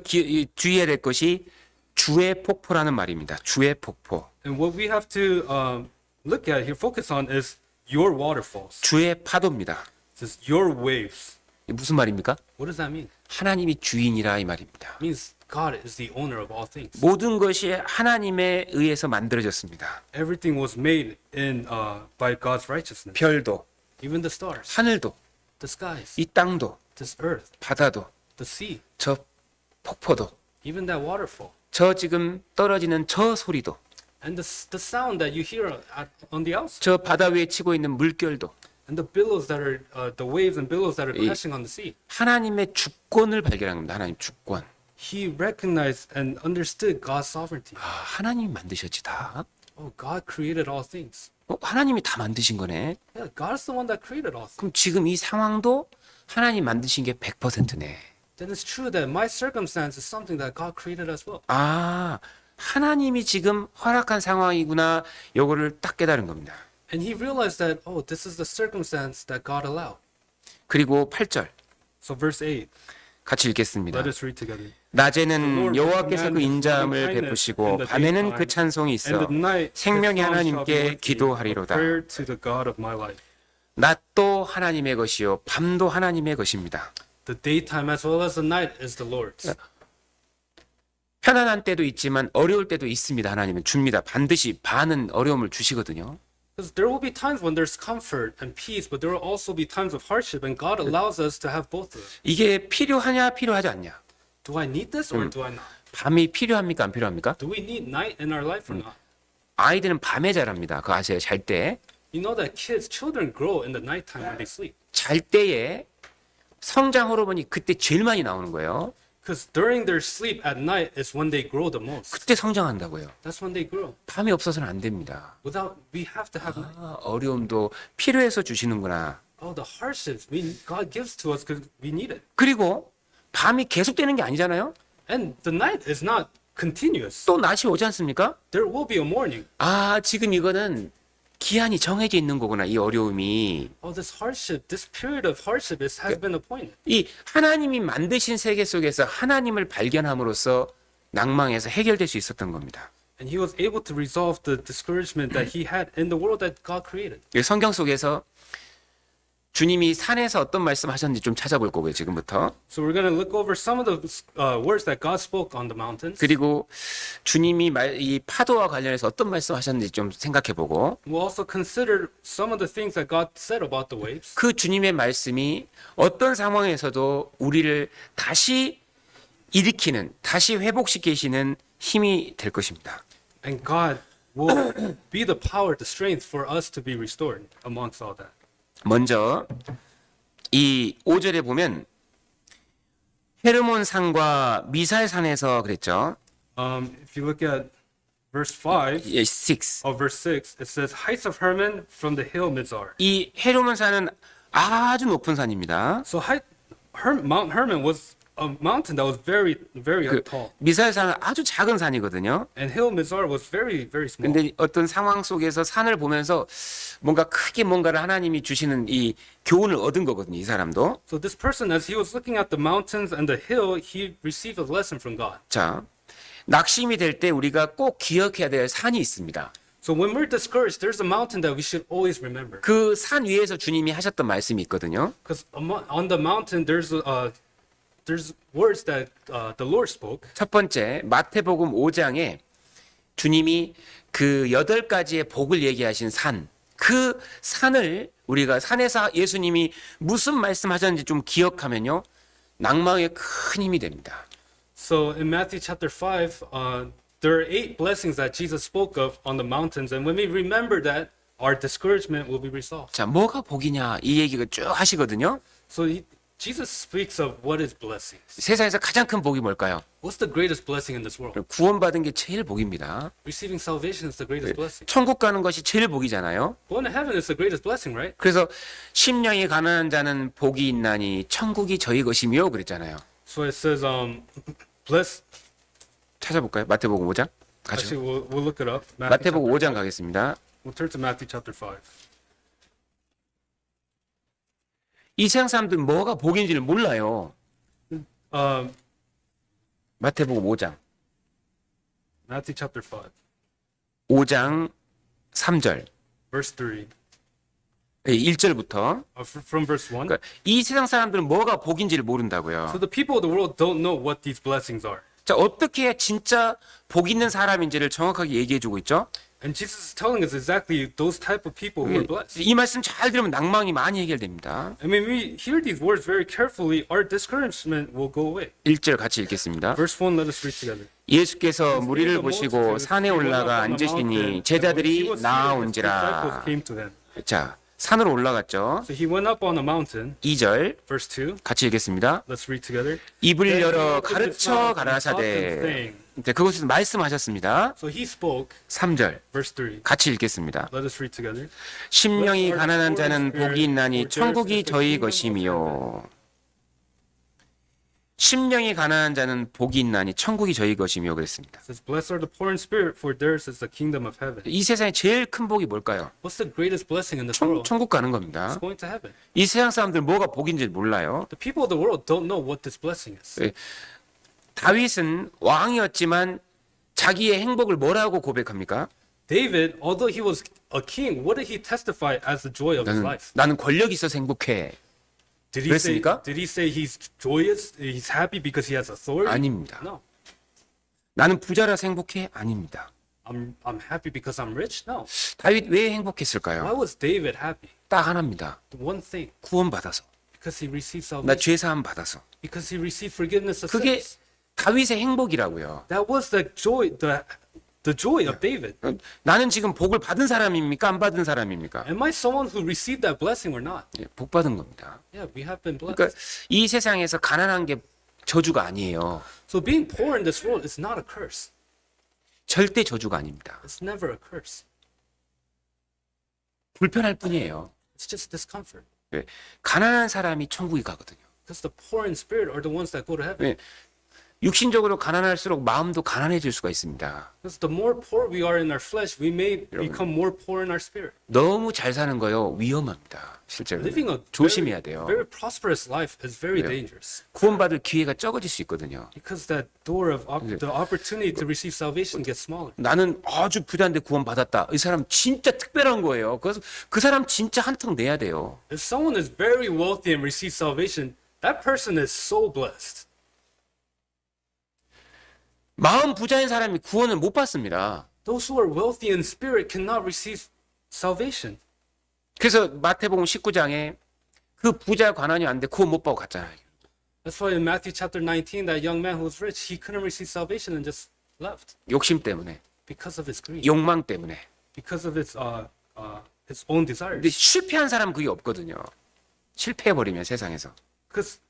주의해야 될 것이 주의 폭포라는 말입니다. 주의 폭포. And what we have to look at here, focus on is your waterfalls. 주의 파도입니다. This is your waves. 이게 무슨 말입니까? What does that mean? 하나님이 주인이라 이 말입니다. It means God is the owner of all things. 모든 것이 하나님에 의해서 만들어졌습니다. Everything was made in by God's righteousness. 별도, Even the stars, 하늘도, the skies, 이 땅도, this earth, 바다도, the sea, 저 폭포도, even that waterfall, 저 지금 떨어지는 저 소리도, and the sound that you hear on the outside, 저 바다 위에 치고 있는 물결도 and the billows that are the waves and billows that are crashing on the sea. 하나님의 주권을 발견한 겁니다. 하나님 주권. He recognized and understood God's sovereignty. 아, 하나님이 만드셨지 다. Oh, God created all things. 하나님이 다 만드신 거네. Yeah, God's the one that created all things. 그럼 지금 이 상황도 하나님 만드신 게 100%네. Then it's true that my circumstance is something that God created as well. 아, 하나님이 지금 허락한 상황이구나. 요거를 딱 깨달은 겁니다. And he realized that, oh, this is the circumstance that God allowed. 그리고 8절 So verse 8, 같이 읽겠습니다. let us read together. 낮에는 여호와께서 그 인자함을 베푸시고 밤에는 그 찬송이 있어 생명의 하나님께 기도하리로다. Prayer to the God of my life. 낮도 하나님의 것이요 밤도 하나님의 것입니다. The daytime as well as the night is the Lord's. 편안한 때도 있지만 어려울 때도 있습니다. 하나님은 줍니다. 반드시 반은 어려움을 주시거든요. Because there will be times when there's comfort and peace, but there will also be times of hardship, and God allows us to have both of them. 이게 필요하냐 필요하지 않냐? Do I need this or do I not? 밤이 필요합니까 안 필요합니까? Do we need night in our life or not? 아이들은 밤에 자랍니다. 그거 아세요? 잘 때. You know that children grow in the nighttime when they sleep. 잘 때에 성장 호르몬이 그때 제일 많이 나오는 거예요. Because during their sleep at night is when they grow the most. 그때 성장한다고요. That's when they grow. 밤이 없어서는 안 됩니다. We have to have night. 아, 어려움도 필요해서 주시는구나. Oh, the hardships God gives to us because we need it. 그리고 밤이 계속되는 게 아니잖아요. And the night is not continuous. 또 낮이 오지 않습니까? There will be a morning. 아, 지금 이거는 기한이 정해져 있는 거구나. 이 어려움이. Oh, this hardship, this period of hardship has been appointed. 이 하나님이 만드신 세계 속에서 하나님을 발견함으로써 낭망에서 해결될 수 있었던 겁니다. And he was able to resolve the discouragement that he had in the world that God created. 성경 속에서 주님이 산에서 어떤 말씀하셨는지 좀 찾아볼 거고요. 지금부터. So we're going to look over some of the words that God spoke on the mountains. 그리고 주님이 이 파도와 관련해서 어떤 말씀하셨는지 좀 생각해 보고 We'll also consider some of the things that God said about the waves. 그 주님의 말씀이 어떤 상황에서도 우리를 다시 일으키는, 다시 회복시키시는 힘이 될 것입니다. And God will be the power, the strength for us to be restored amongst all that. 먼저 이 5절에 보면 헤르몬 산과 미살 산에서 그랬죠. If you look at verse 5 6. of verse 6, it says, Heights of Hermon from the hill Mizar. 이 헤르몬 산은 아주 높은 산입니다. So Mount Hermon was a mountain that was very, very tall. 미살 산은 아주 작은 산이거든요. And hill Mizar was very, very small. 근데 어떤 상황 속에서 산을 보면서 뭔가 크게 뭔가를 하나님이 주시는 이 교훈을 얻은 거거든요. 이 사람도. So this person, as he was looking at the mountains and the hill, he received a lesson from God. 자, 낙심이 될 때 우리가 꼭 기억해야 될 산이 있습니다. So when we're discouraged, there's a mountain that we should always remember. 그 산 위에서 주님이 하셨던 말씀이 있거든요. Because on the mountain, there's there's words that the Lord spoke. 첫 번째, 마태복음 5장에 주님이 그 8가지의 복을 얘기하신 산, 그 산을 우리가 산에서 예수님이 무슨 말씀하셨는지 좀 기억하면요, 낭망에 큰 힘이 됩니다. So in Matthew chapter 5, there are 8 blessings that Jesus spoke of on the mountains, and when we remember that, our discouragement will be resolved. 자, 뭐가 복이냐 이 얘기가 쭉 하시거든요. So Jesus speaks of what is blessings. 세상에서 가장 큰 복이 뭘까요? What's the greatest blessing in this world? 구원받은 게 제일 복입니다. Receiving salvation is the greatest blessing. 천국 가는 것이 제일 복이잖아요. Going to heaven is the greatest blessing, right? 그래서 심령이 가난한 자는 복이 있나니 천국이 저희 것이며 그랬잖아요. So it says, bless. 찾아볼까요? 마태복음 5장 가죠. Actually, we'll look it up. 마태복음 5장 가겠습니다. We'll turn to Matthew chapter 5. 이 세상 사람들은 뭐가 복인지를 몰라요. 마태복음 5장 Matthew chapter 5, 5장 3절 verse 3. 1절부터 From verse 1. 그러니까 이 세상 사람들은 뭐가 복인지를 So 모른다고요. the people of the world don't know what these blessings are. 자, 어떻게 해야 진짜 복 있는 사람인지를 정확하게 얘기해 주고 있죠. And Jesus is telling us exactly those type of people who are blessed. 이 말씀 잘 들으면 낭망이 많이 해결됩니다. And when we hear these words very carefully, our discouragement will go away. 1절 같이 읽겠습니다. Verse 1, let us read together. 예수께서 무리를 보시고 산에 올라가 앉으시니 제자들이 나아온지라. Came to him. 자, 산으로 올라갔죠. So he went up on a mountain. 2절 Verse 2, 같이 읽겠습니다. let's read together. 입을 열어 가르쳐 가라사대. 네, 그것을 말씀하셨습니다. So he spoke. 3절 Verse 3, 같이 읽겠습니다. let us read together. 심령이 가난한 자는 복이 있나니 천국이 저희 것이며. 심령이 가난한 자는 복이 있나니 천국이 저희 것이며 그랬습니다. It says, blessed are the poor in spirit, for theirs is the kingdom of heaven. 이 세상에 제일 큰 복이 뭘까요? What's the greatest blessing in this world? 천국 가는 It's 겁니다. going to heaven. 이 세상 사람들 뭐가 복인지 몰라요. The people of the world don't know what this blessing is. 다윗은 왕이었지만 자기의 행복을 뭐라고 고백합니까? David, although he was a king, what did he testify as the joy of his life? 나는 권력이 있어서 행복해. 그랬습니까? Did he say he's joyous, he's happy because he has authority? 아닙니다. No. 나는 부자라서 행복해? 아닙니다. I'm happy because I'm rich? No. 다윗 왜 Why 행복했을까요? was David happy? 딱 하나입니다. The one thing, 구원받아서. because he received 나 salvation, 죄사함 받아서. because he received forgiveness of 그게 sins. 다윗의 행복이라고요. That was the joy of David. 나는 지금 복을 받은 사람입니까? 안 받은 사람입니까? Am I someone who received that blessing or not? 예, 복 받은 겁니다. Yeah, we have been blessed. 그러니까 이 세상에서 가난한 게 저주가 아니에요. So being poor in this world is not a curse. 절대 저주가 아닙니다. It's never a curse. 불편할 뿐이에요. It's just discomfort. 예, 가난한 사람이 천국에 가거든요. Because the poor in spirit are the ones that go to heaven. 예, 육신적으로 가난할수록 마음도 가난해질 수가 있습니다. Because the more poor we are in our flesh, we may become more poor in our spirit. 너무 잘 사는 거요 위험합니다. 실제로 Living a 조심해야 돼요. very prosperous life is very dangerous. 구원받을 기회가 적어질 수 있거든요. Because that door of the opportunity to receive salvation gets smaller. 나는 아주 부자인데 구원받았다. 이 사람 진짜 특별한 거예요. 그래서 그 사람 진짜 한턱 내야 돼요. If someone is very wealthy and receives salvation, that person is so blessed. 마음 부자인 사람이 구원을 못 받습니다. Those who are wealthy in spirit cannot receive salvation. 그래서 마태복음 19장에 그 부자 관원이 왔는데 구원 못 받고 갔잖아요. That's why in Matthew chapter 19, that young man who was rich, he couldn't receive salvation and just left 욕심 때문에, because of his greed, 욕망 때문에. because of his own 근데 desires. 실패한 사람 그게 없거든요. 실패해버리면 세상에서. Because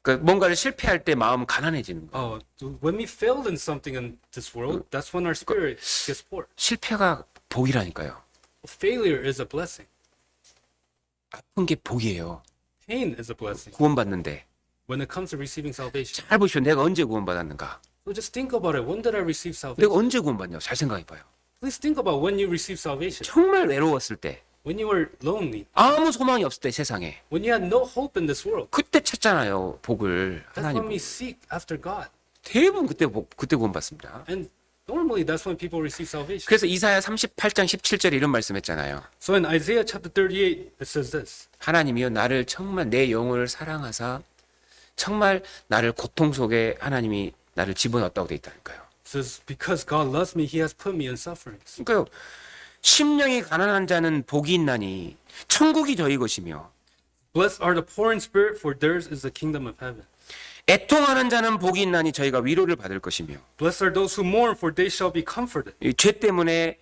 그러니까 뭔가를 실패할 때 마음 가난해지는 거예요. when we failed in something in this world, that's when our spirit gets poor. 실패가 복이라니까요. Failure is a blessing. 아픈 게 복이에요. Pain is a blessing. 구원받는데. When it comes to receiving salvation. 잘 보시오. 내가 언제 구원받았는가? So just think about it. When did I receive 내가 salvation? 언제 구원받냐? 잘 생각해봐요. Please think about when you received salvation. 정말 외로웠을 때, When you were lonely. 아무 소망이 없을 때 세상에. When you had no hope in this world. 그때 찾잖아요. 복을. That's when 하나님. we seek after God. 대부분 그때 구원받습니다. And Normally, that's when people receive salvation. 그래서 이사야 38장 17절에 이런 말씀했잖아요. So in Isaiah chapter 38, it says this. 하나님이여 나를 정말 내 영혼을 사랑하사 정말 나를 고통 속에 하나님이 나를 집어넣었다고 돼 있다니까요. It says, because God loves me, He has put me in sufferings. 그러니까요. 심령이 가난한 자는 복이 있나니 천국이 저희 것이며 Blessed are the poor in spirit, for theirs is the kingdom of heaven. 애통하는 자는 복이 있나니 저희가 위로를 받을 것이며 Blessed are those who mourn, for they shall be comforted. 이 죄 때문에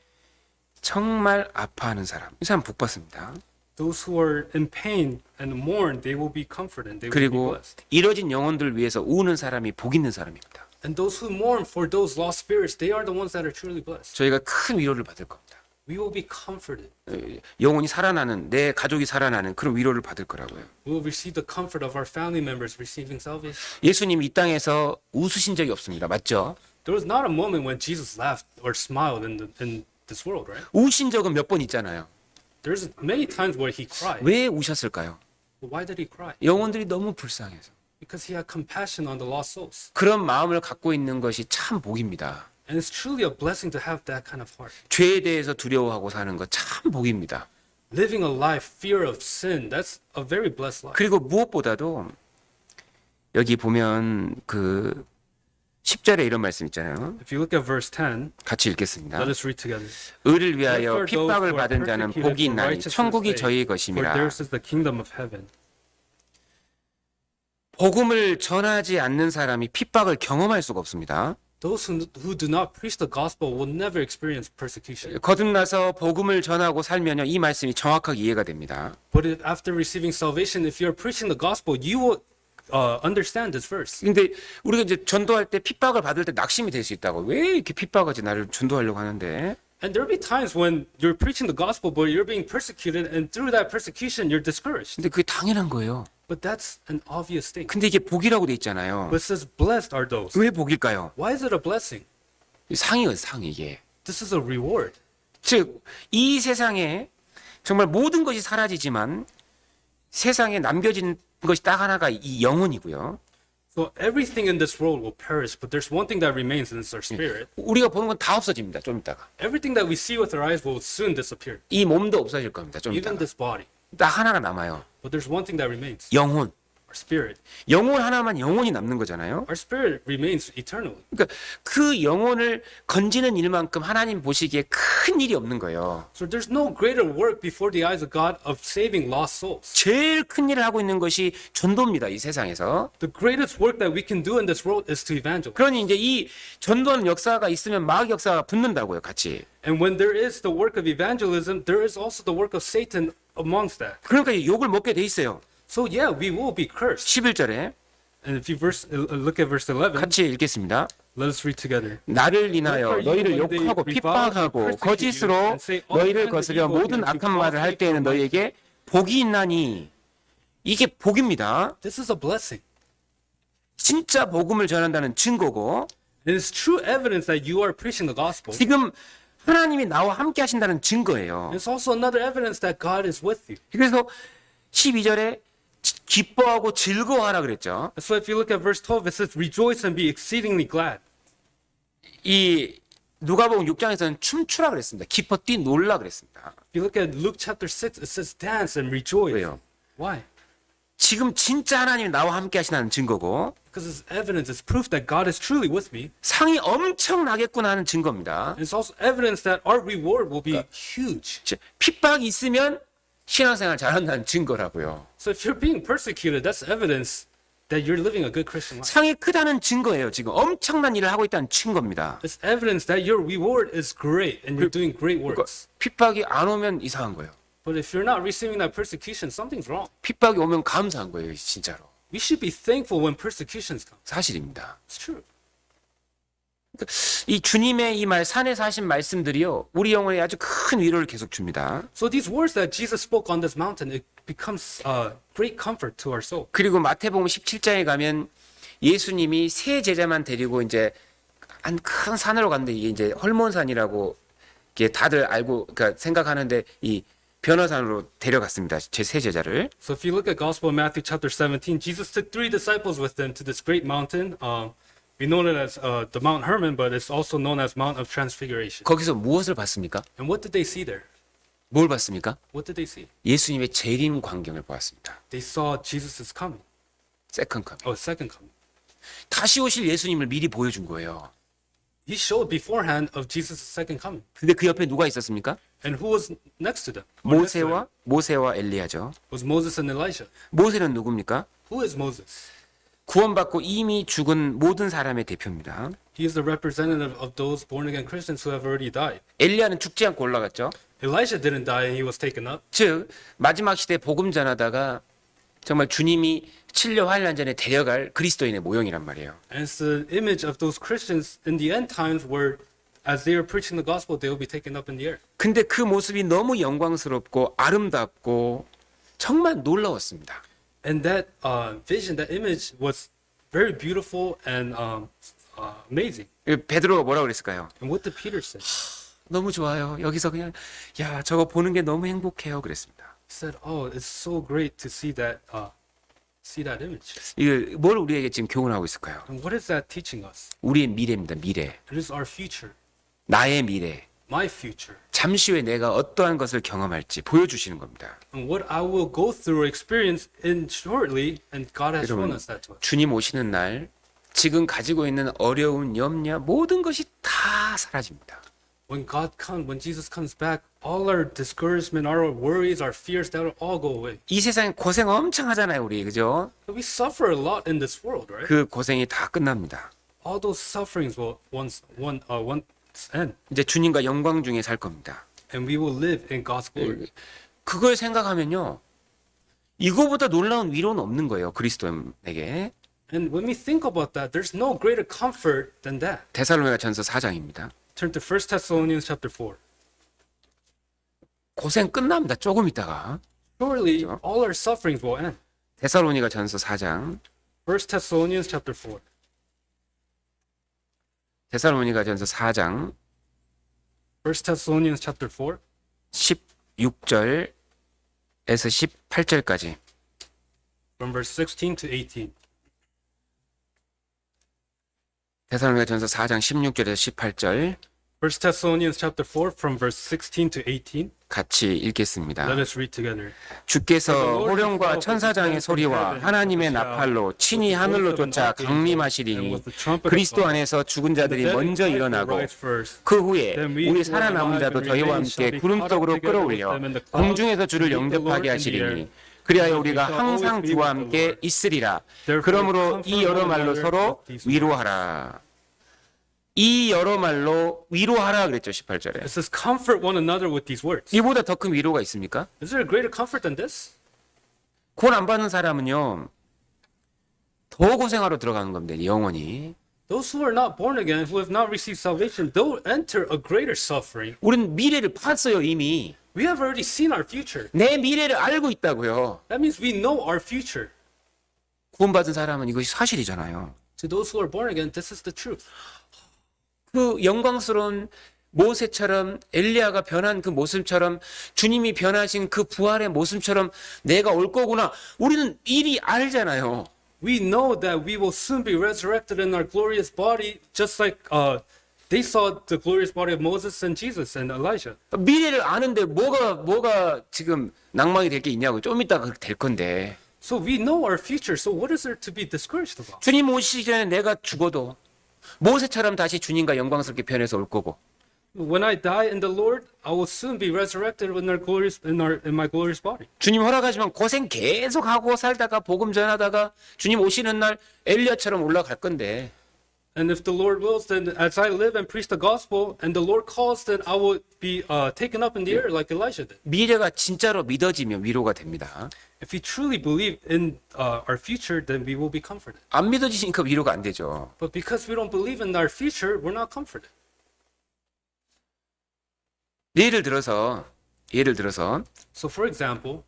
정말 아파하는 사람, 이 사람 복 받습니다. Those who are in pain and mourn, they will be comforted. They will be 그리고 blessed. 이뤄진 영혼들 위해서 우는 사람이 복 있는 사람입니다. And those who mourn for those lost spirits, they are the ones that are truly blessed. 저희가 큰 위로를 받을 겁니다. We will be comforted. 영혼이 살아나는, 내 가족이 살아나는 그런 위로를 받을 거라고요. We will receive the comfort of our family members receiving salvation. 예수님이 이 땅에서 웃으신 적이 없습니다. 맞죠? There was not a moment when Jesus laughed or smiled in this world, right? 우신 적은 몇 번 있잖아요. There's many times where he cried. 왜 우셨을까요? But why did he cry? 영혼들이 너무 불쌍해서. Because he had compassion on the lost souls. 그런 마음을 갖고 있는 것이 참 복입니다. And it's truly a blessing to have that kind of heart. 죄에 대해서 두려워하고 사는 것 참 복입니다. Living a life fear of sin, that's a very blessed life. 그리고 무엇보다도 여기 보면 그 10절에 이런 말씀 있잖아요. If you look at verse 10, 같이 읽겠습니다. let us read together. 의를 위하여 Blessed are those 핍박을 who are 받은 자는 persecuted 복이 for 있나니 righteousness' 천국이 sake, 저희의 for 것임이라. theirs is the kingdom of heaven. 복음을 전하지 않는 사람이 핍박을 경험할 수가 없습니다. Those who do not preach the gospel will never experience persecution. 거듭나서 복음을 전하고 살면요 이 말씀이 정확하게 이해가 됩니다. But if after receiving salvation, if you're preaching the gospel, you will understand this verse. 근데 우리가 이제 전도할 때 핍박을 받을 때 낙심이 될 수 있다고. 왜 이렇게 핍박하지 나를 전도하려고 하는데? And there'll be times when you're preaching the gospel, but you're being persecuted, and through that persecution, you're discouraged. 근데 그게 당연한 거예요. But that's an obvious thing. 근데 이게 복이라고 돼 있잖아요. But it says, blessed are those. 왜 복일까요? Why is it a blessing? 상이에요, 상 이게. This is a reward. 즉, 이 세상에 정말 모든 것이 사라지지만 세상에 남겨진 것이 딱 하나가 이 영혼이고요. So everything in this world will perish, but there's one thing that remains, and it's our spirit. 우리가 보는 건 다 없어집니다. 좀 이따가. Everything that we see with our eyes will soon disappear, 이 몸도 없어질 겁니다. 좀 even 이따가. this body. 딱 하나가 남아요. But there's one thing that remains, 영혼. our spirit. 영혼 하나만 영혼이 남는 거잖아요. Our spirit remains eternally. 그러니까 그 영혼을 건지는 일만큼 하나님 보시기에 큰 일이 없는 거예요. So there's no greater work before the eyes of God of saving lost souls. 제일 큰 일을 하고 있는 것이 전도입니다. 이 세상에서. The greatest work that we can do in this world is to evangelize. 그러니 이제 이 전도하는 역사가 있으면 마귀 역사가 붙는다고요. 같이. And when there is the work of evangelism, there is also the work of Satan amongst that. 그러니까 욕을 먹게 돼 있어요. So yeah, we will be cursed. 11절에 And if you look at verse 11, 같이 읽겠습니다. let us read together. 나를 인하여 너희를 욕하고 핍박하고 거짓으로 너희를 거스려 모든 악한 말을 할 때에는 너희에게 복이 있나니 이게 복입니다. This is a blessing. 진짜 복음을 전한다는 증거고 And it's true evidence that you are preaching the gospel. 지금 하나님이 나와 함께 하신다는 증거예요. It's also another evidence that God is with you. 그래서 12절에 기뻐하고 즐거워하라 그랬죠. So if you look at verse 12, it says, rejoice and be exceedingly glad. 이 누가복음 6장에서는 춤추라 그랬습니다. 기뻐 뛰놀라 그랬습니다. If you look at Luke chapter 6, it says dance and rejoice. 왜요? Why? 지금 진짜 하나님이 나와 함께 하시는 증거고 Because it's evidence, it's proof that God is truly with me. 상이 엄청나겠구나 하는 증거입니다. And it's also evidence that our reward will be huge. 핍박이 있으면 신앙생활 잘한다는 증거라고요. So if you're being persecuted, that's evidence that you're living a good Christian life. 상이 크다는 증거예요. 지금 엄청난 일을 하고 있다는 증거입니다. It's evidence that your reward is great and you're doing great works. 핍박이 안 오면 이상한 거예요. But if you're not receiving that persecution, something's wrong. 핍박이 오면 감사한 거예요. 진짜로. We should be thankful when persecutions come. 사실입니다. It's true. 이 주님의 이 말 산에서 하신 말씀들이요. 우리 영혼에 아주 큰 위로를 계속 줍니다. So these words that Jesus spoke on this mountain, it becomes great comfort to our soul. 그리고 마태복음 17장에 가면 예수님이 세 제자만 데리고 이제 한 큰 산으로 갔는데 이게 이제 헐몬산이라고 이게 다들 알고 그러니까 생각하는데 이 변화산으로 데려갔습니다. 제 세 제자를. So if you look at Gospel of Matthew chapter 17, Jesus took 3 disciples with him to this great mountain We know it as the Mount Hermon, but it's also known as Mount of Transfiguration. 거기서 무엇을 봤습니까? And what did they see there? 뭘 봤습니까? What did they see? 예수님의 재림 광경을 보았습니다. They saw Jesus' coming. 세컨 커밍. Second coming. 다시 오실 예수님을 미리 보여준 거예요. He showed beforehand of Jesus' second coming. 근데 그 옆에 누가 있었습니까? And who was next to them? Or next to them? 모세와 엘리야죠. Was Moses and Elijah. 모세는 누굽니까? Who is Moses? 구원받고 이미 죽은 모든 사람의 대표입니다. He is the representative of those born again Christians who have already died. 엘리야는 죽지 않고 올라갔죠. Elijah didn't die and he was taken up. 즉 마지막 시대 복음 전하다가 정말 주님이 7년 환란 전에 데려갈 그리스도인의 모형이란 말이에요. And it's the image of those Christians in the end times where as they are preaching the gospel, they will be taken up in the air. 근데 그 모습이 너무 영광스럽고 아름답고 정말 놀라웠습니다. And that vision, that image was very beautiful and amazing. 베드로가 뭐라고 그랬을까요? And what did Peter say? 너무 좋아요. 여기서 그냥 야 저거 보는 게 너무 행복해요. 그랬습니다. He said, "Oh, it's so great to see that image." 이게 뭘 우리에게 지금 교훈하고 있을까요? And what is that teaching us? 우리의 미래입니다. 미래. It is our future, 나의 미래. my future, 잠시 후에 내가 어떠한 것을 경험할지 보여주시는 겁니다. and what I will go through or experience in shortly. And God has shown 여러분, us that to us. 주님 오시는 날 지금 가지고 있는 어려움, 염려 모든 것이 다 사라집니다. When Jesus comes back, all our discouragement, our worries, our fears, that will all go away. 이 세상에 고생 엄청 하잖아요, 우리. 그죠? We suffer a lot in this world, right? 그 고생이 다 끝납니다. All those sufferings will once end, 이제 주님과 영광 중에 살 겁니다. and we will live in God's glory. 그걸 생각하면요. 이거보다 놀라운 위로는 없는 거예요, 그리스도인에게. And when we think about that, there's no greater comfort than that. 데살로니가 전서 4장입니다. Turn to 1 Thessalonians chapter 4. 고생 끝납니다. 조금 있다가. Surely all our sufferings will end. 데살로니가 전서 4장. 1 Thessalonians chapter 4. 데살로니가 전서 4장 1 Thessalonians chapter 4. 16절에서 18절까지. From verse 16 to 18. 데살로니가 전서 4장 16절에서 18절 1 Thessalonians chapter 4 from verse 16 to 18. 같이 읽겠습니다. Let us read together. 주께서 호령과 천사장의 소리와 하나님의 나팔로 친히 하늘로 쫓아 강림하시리니 그리스도 안에서 죽은 자들이 먼저 일어나고 그 후에 우리 살아남은 자도 저희와 함께 구름 속으로 끌어올려 공중에서 주를 영접하게 하시리니 그리하여 우리가 항상 주와 함께 있으리라. 그러므로 이 여러 말로 서로 위로하라. 이 여러 말로 위로하라 그랬죠, 18절에. It says, comfort one another with these words. 이보다 더 큰 위로가 있습니까? Is there a greater comfort than this? 구원 안 받는 사람은요, 더 고생하러 들어가는 겁니다, 영원히. Those who are not born again, who have not received salvation, they'll enter a greater suffering. 우리는 미래를 봤어요, 이미. We have already seen our future. 내 미래를 알고 있다고요. That means we know our future. 구원받은 사람은 이것이 사실이잖아요. To those who are born again, this is the truth. 그 영광스러운 모세처럼 엘리야가 변한 그 모습처럼 주님이 변하신 그 부활의 모습처럼 내가 올 거구나. 우리는 이리 알잖아요. We know that we will soon be resurrected in our glorious body, just like they saw the glorious body of Moses and Jesus and Elijah. 미래를 아는데 뭐가 지금 낭망이 될 게 있냐고. 좀 이따가 될 건데. So we know our future. So what is there to be discouraged about? 주님 오시기 전에 내가 죽어도 모세처럼 다시 주님과 영광스럽게 변해서 올 거고. When I die in the Lord, I will soon be resurrected in my glorious body. 주님 허락하시면 고생 계속 하고 살다가 복음 전하다가 주님 오시는 날 엘리야처럼 올라갈 건데. And if the Lord wills, then as I live and preach the gospel, and the Lord calls, then I will be taken up in the air like Elijah did. 미래가 진짜로 믿어지면 위로가 됩니다. If we truly believe in our future, then we will be comforted. 안 믿어지니까 위로가 안 되죠. But because we don't believe in our future, we're not comforted. 예를 들어서 So for example,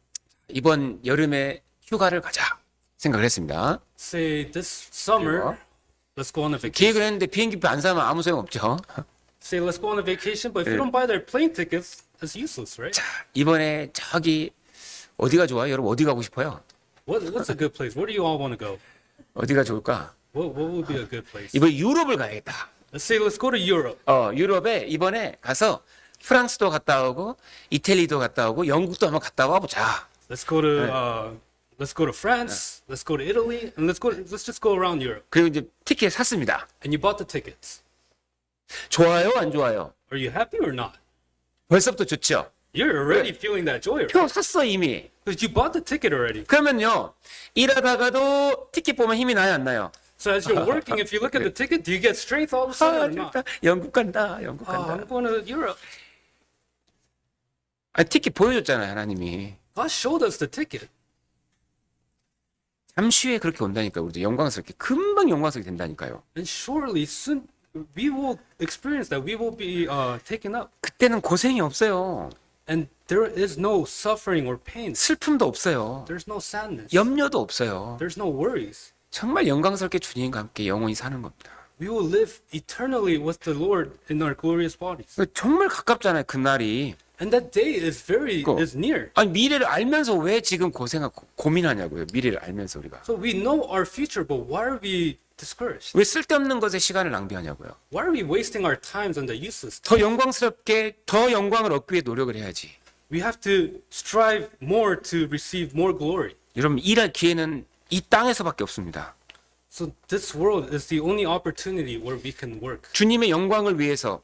이번 여름에 휴가를 가자 생각을 했습니다. say this summer, let's go on a vacation. 계획을 했는데 비행기표 안 사면 아무 소용 없죠. Say let's go on a vacation, but if you don't buy their plane tickets, it's useless, right? 자, 이번에 저기 어디가 좋아요? 여러분 어디 가고 싶어요? What's a good place? Where do you all want to go? 어디가 좋을까? What would be a good place? 이번 유럽을 가야겠다. Let's say let's go to Europe. 유럽에 이번에 가서 프랑스도 갔다 오고 이태리도 갔다 오고 영국도 한번 갔다 와보자. Let's go to France. Let's go to Italy, and let's just go around Europe. 그리고 이제 티켓 샀습니다. And you bought the tickets. 좋아요, 안 좋아요? Are you happy or not? 벌써부터 좋죠. You're already feeling that joy, right? 표 샀어 이미. Because you bought the ticket already. 그러면요, 일하다가도 티켓 보면 힘이 나요, 안 나요? So as you're working, if you look at the ticket, do you get strength all of a sudden or not? 영국 간다, 영국 Oh, 간다. I'm going to Europe. 티켓 보여줬잖아요, 하나님이. God showed us the ticket. 잠시 후에 그렇게 온다니까요. 우리도 영광스럽게 금방 영광스럽게 된다니까요. And surely soon we will experience that. We will be taken up. 그때는 고생이 없어요. And there is no suffering or pain. 슬픔도 없어요. There's no sadness. 염려도 없어요. There's no worries. 정말 영광스럽게 주님과 함께 영원히 사는 겁니다. We will live eternally with the Lord in our glorious bodies. 정말 가깝잖아요, 그날이. And that day is near. 아니 미래를 알면서 왜 지금 고생하고 고민하냐고요. 미래를 알면서 우리가. So we know our future, but why are we discouraged? 왜 쓸데없는 것에 시간을 낭비하냐고요. Why are we wasting our times on the useless? 더 영광스럽게 더 영광을 얻기 위해 노력을 해야지. We have to strive more to receive more glory. 여러분 일할 기회는 이 땅에서밖에 없습니다. So this world is the only opportunity where we can work. 주님의 영광을 위해서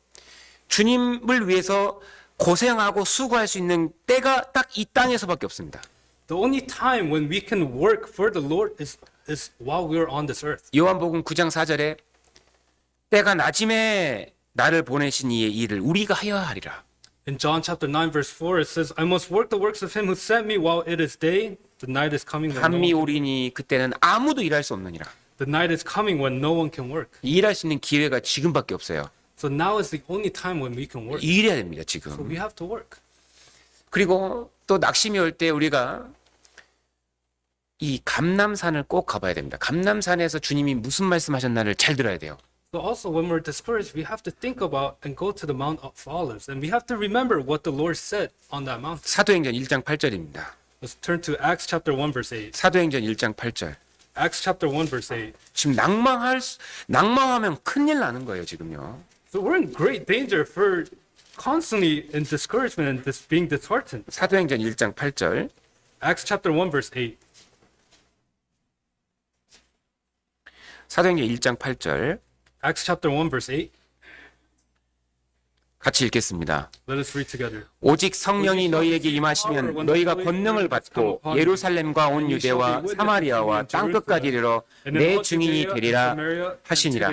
주님을 위해서 고생하고 수고할 수 있는 때가 딱 이 땅에서밖에 없습니다. The only time when we can work for the Lord is while we are on this earth. 요한복음 9장 4절에 때가 낮임에 나를 보내신 이의 일을 우리가 하여야 하리라. In John chapter 9 verse 4 it says, I must work the works of him who sent me while it is day. The night is coming when 밤이 오리니 그때는 아무도 일할 수 없느니라. The night is coming when no one can work. 일할 수 있는 기회가 지금밖에 없어요. So now is the only time when we can work. 일해야 됩니다, So 지금. we have to work. 그리고 또 낙심이 올 때 우리가 이 감람산을 꼭 가봐야 됩니다. 감람산에서 주님이 무슨 말씀하셨나를 잘 들어야 돼요. So also when we're discouraged, we have to think about and go to the Mount of Olives. And we have to remember what the Lord said on that mountain. 사도행전 1장 8절입니다. Let's turn to Acts chapter 1 verse 8. 사도행전 1장 8절. Acts chapter 1 verse 8. 지금 낭망하면 큰일 나는 거예요, 지금요. So we're in great danger for constantly in discouragement and being disheartened. 사도행전 1장 8절. Acts chapter 1 verse 8. 사도행전 1장 8절. Acts chapter 1 verse 8. 같이 읽겠습니다. Let us read together. 오직 성령이 너희에게 임하시면 너희가 권능을 받고 예루살렘과 온 유대와 사마리아와 땅끝까지 이르러 내 증인이 되리라 하시니라.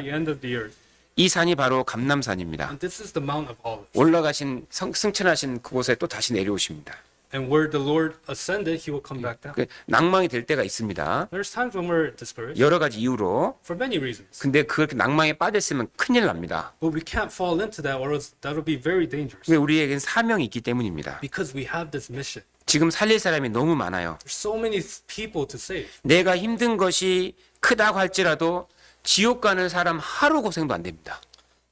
이 산이 바로 감람산입니다. And this is the Mount of Olives. 올라가신 승천하신 그곳에 또 다시 내려오십니다. And where the Lord ascended, he will come back down. 낭망이 될 때가 있습니다. There's times when we're discouraged 여러 가지 이유로. for many reasons. 근데 그렇게 낭망에 빠졌으면 큰일 납니다. But we can't fall into that or else that'll be very dangerous. 왜 우리에겐 사명이 있기 때문입니다. Because we have this mission. 지금 살릴 사람이 너무 많아요. There's so many people to save. 내가 힘든 것이 크다고 할지라도 지옥 가는 사람 하루 고생도 안 됩니다.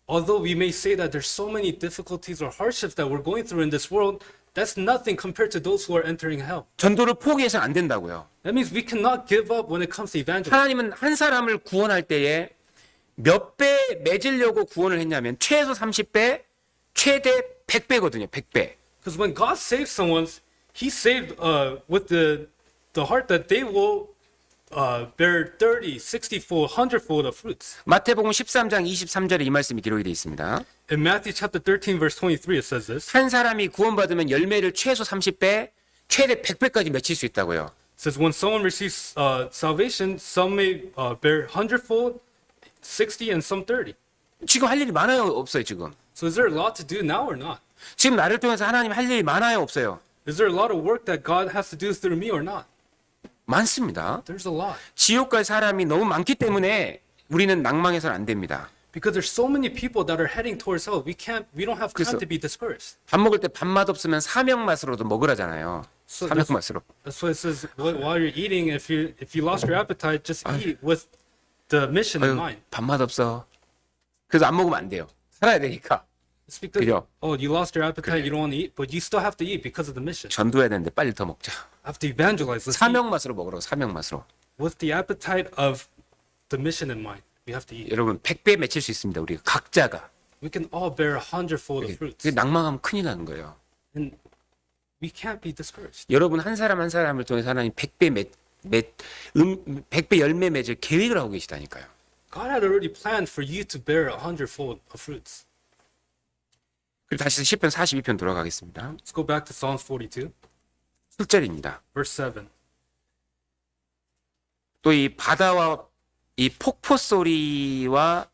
Although we may say that there's so many difficulties or hardships that we're going through in this world, that's nothing compared to those who are entering hell. 전도를 포기해서는 안 된다고요. That means we cannot give up when it comes to evangelism. 하나님은 한 사람을 구원할 때에 몇 배 맺으려고 구원을 했냐면 최소 30배, 최대 100배거든요. 100배. Because when God saves someone, he saved with the heart that they will bear 30, 60-fold, 100-fold of fruits. 마태복음 13장 23절에 이 말씀이 기록이 되어 있습니다. In Matthew chapter 13 verse 23 it says this. 한 사람이 구원받으면 열매를 최소 30배, 최대 100배까지 맺힐 수 있다고요. It says when someone receives salvation, some may bear 100-fold, 60 and some 30. 지금 할 일이 많아요, 없어요, 지금? So is there a lot to do now or not? 지금 나를 통해서 하나님 할 일이 많아요, 없어요? Is there a lot of work that God has to do through me or not? 많습니다. There's a lot. 지옥 갈 사람이 너무 많기 때문에 우리는 낭망해서는 안 됩니다. Because there's so many people that are heading towards hell. We don't have time 그래서- to be discouraged. 밥 먹을 때 밥맛 없으면 사명 맛으로도 먹으라잖아요. So 사명 that's- 맛으로. That's why it says while you're eating, if you lost your appetite, just eat with the mission in mind. 밥맛 없어. 그래서 안 먹으면 안 돼요. 살아야 되니까. It's because 그죠? you lost your appetite, you don't want to eat, but you still have to eat because of the mission. 전도해야 되는데 빨리 더 먹자. I have to evangelize. Let's eat 사명 맛으로 먹으라고, 사명 맛으로. with the appetite of the mission in mind. We have to eat. 여러분 100배 맺힐 수 있습니다. 우리가 각자가. We can all bear 100-fold of fruits. 그게 낭망하면 큰일 나는 거예요. And we can't be discouraged. 여러분 한 사람 한 사람을 통해서 하나님 100배 열매 맺을 계획을 하고 계시다니까요. God had already planned for you to bear 100-fold of fruits. 그리고 다시 시편 42편 돌아가겠습니다. Let's go back to Psalms 42, 7절입니다. verse 7. 또 이 바다와 이 폭포 소리와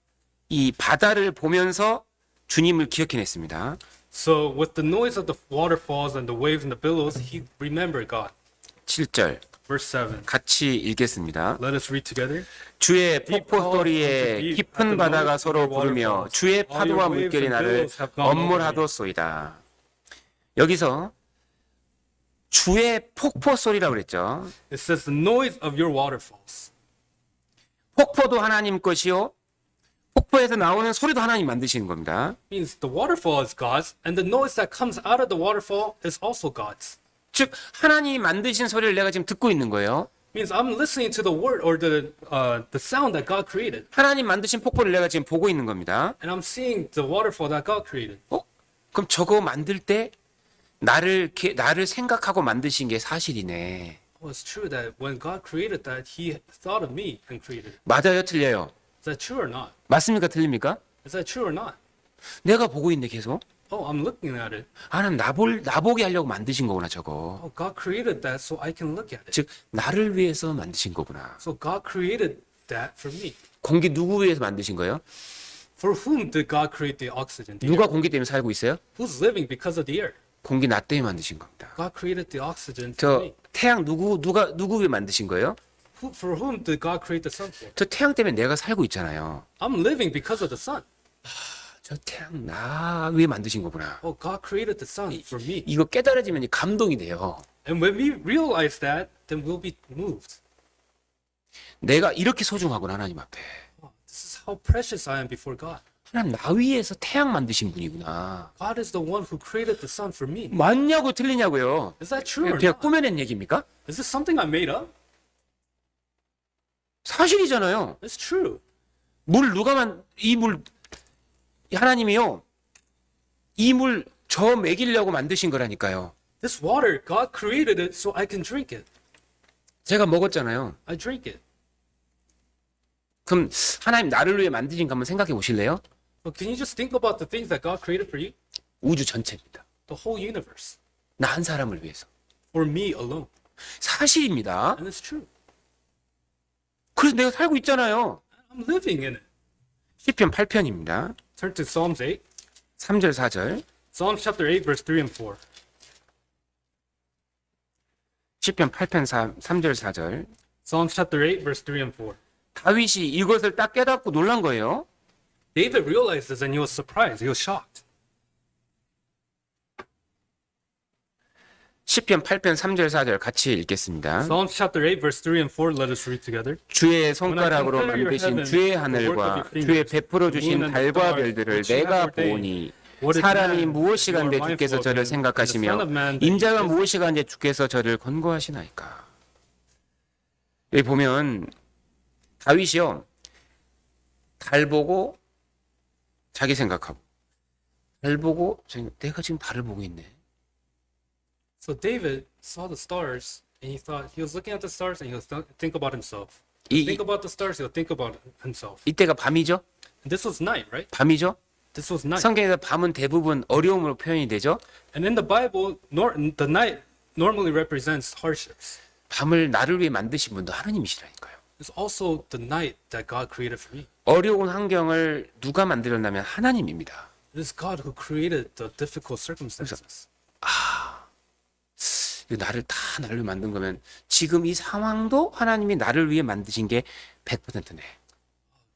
이 바다를 보면서 주님을 기억해냈습니다. So with the noise of the waterfalls and the waves and the billows, he remembered God. 7절 Verse 7. 같이 읽겠습니다. Let us read together. 주의 폭포 소리에 깊은 바다가 서로 부르며 주의 파도와 물결이 나를 엄물하도소이다. 여기서 주의 폭포 소리라고 그랬죠. It says the noise of your waterfalls. 폭포도 하나님 것이요 폭포에서 나오는 소리도 하나님 만드시는 겁니다. Means the waterfall is God's, and the noise that comes out of the waterfall is also God's. 즉 하나님이 만드신 소리를 내가 지금 듣고 있는 거예요. Means I'm listening to the word or the sound that God created, 하나님 만드신 폭포를 내가 지금 보고 있는 겁니다. and I'm seeing the waterfall that God created. 그럼 저거 만들 때 나를 생각하고 만드신 게 사실이네. Oh, it's true that when God created that, He thought of me and created it. 맞아요, 틀려요? Is that true or not? 맞습니까, 틀립니까? Is that true or not? 내가 보고 있네 계속. Oh, I'm looking at it. 하나님 나보게 하려고 만드신 거구나 저거. Oh, God created that so I can look at it. 즉 나를 위해서 만드신 거구나. So God created that for me. 공기 누구 위해서 만드신 거예요? For whom did God create the oxygen? The 누가 air? 공기 때문에 살고 있어요? Who's living because of the air? 공기 나 때문에 만드신 겁니다. God created the oxygen for 저 me. 태양 누구 위해 만드신 거예요? For whom did God create the sun for? 저 태양 때문에 내가 살고 있잖아요. I'm living because of the sun. 저 태양 나 위해 만드신 거구나. Oh, God created the sun for me. 이거 깨달아지면 감동이 돼요. And when we realize that, then we'll be moved. 내가 이렇게 소중하구나 하나님 앞에. Oh, this is how precious I am before God. 하나님 나 위해서 태양 만드신 분이구나. God is the one who created the sun for me. 맞냐고 틀리냐고요. Is that true or 그냥 not? 꾸며낸 얘기입니까? Is this something I made up? 사실이잖아요. It's true. 이 물 하나님이요. 이 물 저 먹이려고 만드신 거라니까요. This water, God created it so I can drink it. 제가 먹었잖아요. I drink it. 그럼 하나님 나를 위해 만드신 거 한번 생각해 보실래요? So can you just think about the things that God created for you? 우주 전체입니다. The whole universe. 나 한 사람을 위해서. For me alone. 사실입니다. And it's true. 그래서 내가 살고 있잖아요. I'm living in it. 시편 8편입니다. Turn to Psalms 8. 3절 4절. Psalms chapter 8, verse 3 and 4. 시편 8편 3절 4절. Psalms chapter 8, verse 3 and 4. 다윗이 이것을 딱 깨닫고 놀란 거예요. David realized this and he was surprised. He was shocked. 시편 8편 3절 4절 같이 읽겠습니다. Psalms chapter 8, verse 3 and 4. Let us read together. 주의 손가락으로 만드신 주의 하늘과 주의 베풀어 주신 달과 별들을 내가 보니 사람이 무엇이간데 주께서 저를 생각하시며 인자가 무엇이간데 주께서 저를 권고하시나이까. 여기 보면 다윗이요. 달 보고 자기 생각하고 달 보고 내가 지금 달을 보고 있네. So David saw the stars and he thought, he was looking at the stars and he was think about himself. Think about the stars, he'll think about himself. 이때가 밤이죠? And this was night, right? 밤이죠? This was night. 성경에서 밤은 대부분 어려움으로 표현이 되죠? And in the Bible, the night normally represents hardships. 밤을 나를 위해 만드신 분도 하나님이시라니까요. It's also the night that God created for me. 어려운 환경을 누가 만들었냐면 하나님입니다. It is God who created the difficult circumstances. 나를 위해 만든 거면 지금 이 상황도 하나님이 나를 위해 만드신 게 100%네.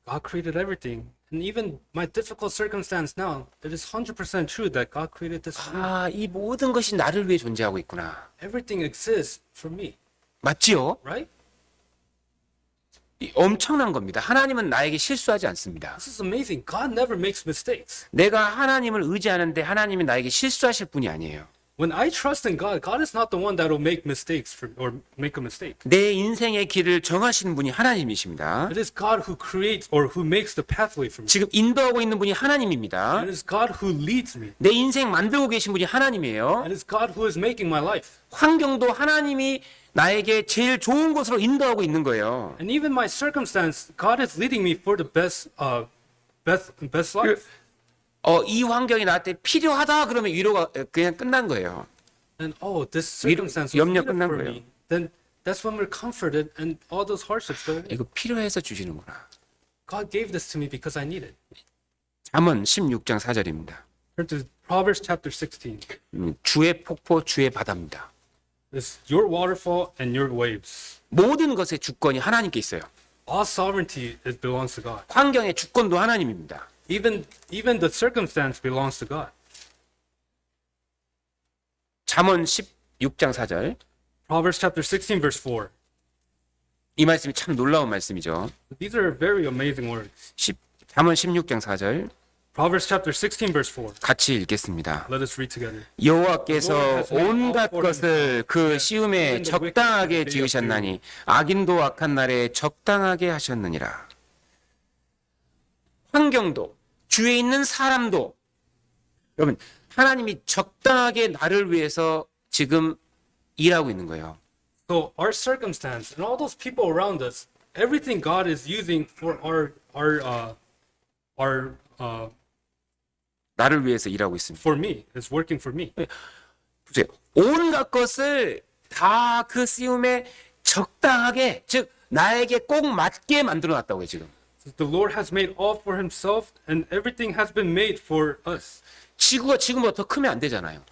God created everything. And even my difficult circumstance now, it is 100% true that God created this for me. 이 모든 것이 나를 위해 존재하고 있구나. Everything exists for me, 맞지요? right? 엄청난 겁니다. 하나님은 나에게 실수하지 않습니다. This is amazing. God never makes mistakes. 내가 하나님을 의지하는데 하나님이 나에게 실수하실 분이 아니에요. When I trust in God, God is not the one that will make mistakes or make a mistake. 내 인생의 길을 정하시는 분이 하나님이십니다. It is God who creates or who makes the pathway for me. 지금 인도하고 있는 분이 하나님입니다. It is God who leads me. 내 인생 만들고 계신 분이 하나님이에요. It is God who is making my life. 환경도 하나님이 나에게 제일 좋은 곳으로 인도하고 있는 거예요. And even my circumstance, God is leading me for the best life. 이 환경이 나한테 필요하다 그러면 위로가 그냥 끝난 거예요. And this circumstance was 염려 needed 끝난 for 거예요. me. Then that's when we're comforted and all those hardships go away. 이거 필요해서 주시는구나. God gave this to me because I need it. 잠언 16장 4절입니다. Turn to Proverbs chapter 16. 주의 폭포 주의 바다입니다. It's your waterfall and your waves. 모든 것의 주권이 하나님께 있어요. All sovereignty belongs to God. 환경의 주권도 하나님입니다. Even the circumstance belongs to God. 잠언 16장 4절. Proverbs chapter 16 verse 4. 이 말씀이 참 놀라운 말씀이죠. These are very amazing words. 잠언 16장 4절. Proverbs chapter 16 verse 4. 같이 읽겠습니다. Let us read together. 여호와께서 온갖 것을 그 시음에 적당하게 지으셨나니 악인도 악한 날에 적당하게 하셨느니라. 환경도 주위에 있는 사람도 여러분 하나님이 적당하게 나를 위해서 지금 일하고 있는 거예요. So our circumstance and all those people around us, everything God is using for 나를 위해서 일하고 있습니다. for me, is working for me. 보세요. 온갖 것을 다 그 시음에 적당하게 즉 나에게 꼭 맞게 만들어 놨다고요, 지금. The Lord has made all for himself and everything has been made for us. 지구가 지금보다 더 크면 안 되잖아요.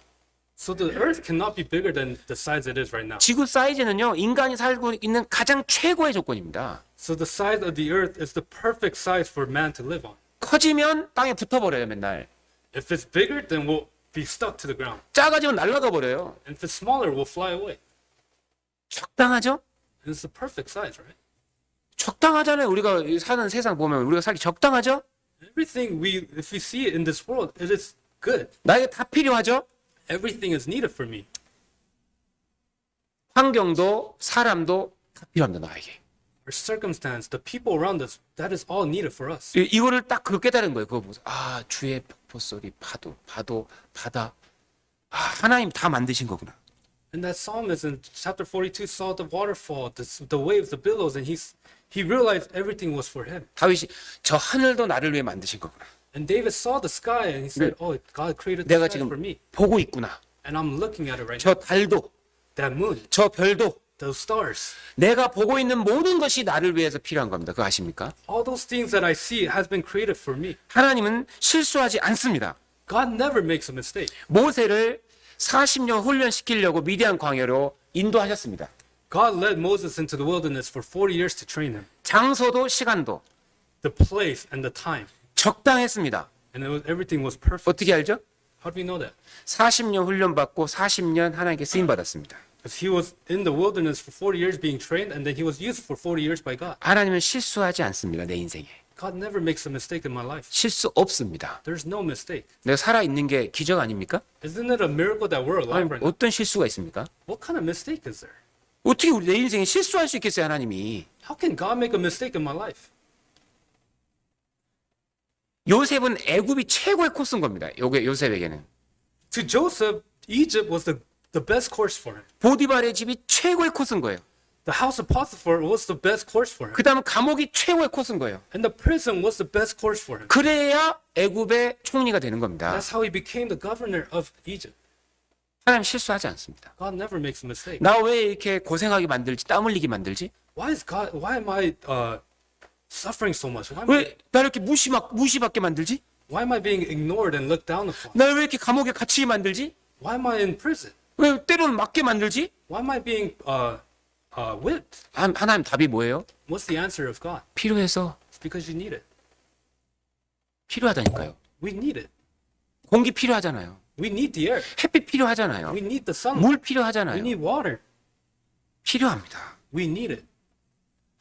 So the earth cannot be bigger than the size it is right now. 지구 사이즈는요, 인간이 살고 있는 가장 최고의 조건입니다. So the size of the earth is the perfect size for man to live on. 커지면 땅에 붙어버려요, 맨날. If it's bigger, then we'll be stuck to the ground. 작아지면 날아가 버려요. And if it's smaller, we'll fly away. 적당하죠? And it's the perfect size, right? 적당하잖아요. 우리가 사는 세상 보면 우리가 살기 적당하죠? Everything if we see it in this world, it is good. 나에게 다 필요하죠? Everything is needed for me. 환경도 사람도 다 필요합니다, 나에게. Our circumstance, the people around us, that is all needed for us. 이거를 딱 그거 깨달은 거예요. 그거 보면서 주의 폭포 소리, 파도, 바다. 하나님 다 만드신 거구나. And that psalmist in chapter 42 saw the waterfall, the waves, the billows, and he realized everything was for him. 다윗이 저 하늘도 나를 위해 만드신 거구나. And David saw the sky and he said, "Oh, God created the 내가 sky 지금 for me." 보고 있구나. And I'm looking at it right 저 now. 달도, That moon, 저 별도, those stars, 내가 보고 있는 모든 것이 나를 위해서 필요한 겁니다. 그거 아십니까? all those things that I see has been created for me. 하나님은 실수하지 않습니다. God never makes a mistake. 모세를 40년 훈련시키려고 미디안 광야로 인도하셨습니다. God led Moses into the wilderness for 40 years to train him. 장소도 시간도 The place and the time. 적당했습니다. And everything was perfect. 어떻게 알죠? How do we know that? 40년 훈련받고 40년 하나님께 쓰임받았습니다. Because he was in the wilderness for 40 years being trained, and then he was used for 40 years by God. 하나님은 실수하지 않습니다. 내 인생에. God never makes a mistake in my life. 실수 없습니다. There's no mistake. 내가 살아있는 게 기적 아닙니까? Isn't it a miracle that we're alive right now? 어떤 실수가 있습니까? What kind of mistake is there? 어떻게 우리 내 인생에 실수할 수 있겠어요, 하나님이? How can God make a mistake in my life? 요셉은 애굽이 최고의 코스인 겁니다. 요셉에게는. To Joseph, Egypt was the best course for him. 보디발의 집이 최고의 코스인 거예요. The house of Potiphar was the best course for him. 그 다음 감옥이 최고의 코스인 거예요. And the prison was the best course for him. 그래야 애굽의 총리가 되는 겁니다. That's how he became the governor of Egypt. 하나님 실수하지 않습니다. God never makes a mistake. 나 왜 이렇게 고생하게 만들지? 땀 흘리게 만들지? Why am I suffering so much? Why am I, 왜 나를 이렇게 무시받게 만들지? why am I being ignored and looked down upon? 나를 왜 이렇게 감옥에 갇히게 만들지? Why am I in prison? 왜 때로는 맞게 만들지? Why am I being whipped? 하나님 답이 뭐예요? What's the answer of God? 필요해서 It's because you need it. 필요하다니까요. We need it. 공기 필요하잖아요. We need the air. 햇빛 필요하잖아요. We need the sun. 물 We 필요하잖아요. need water. 필요합니다. We need it.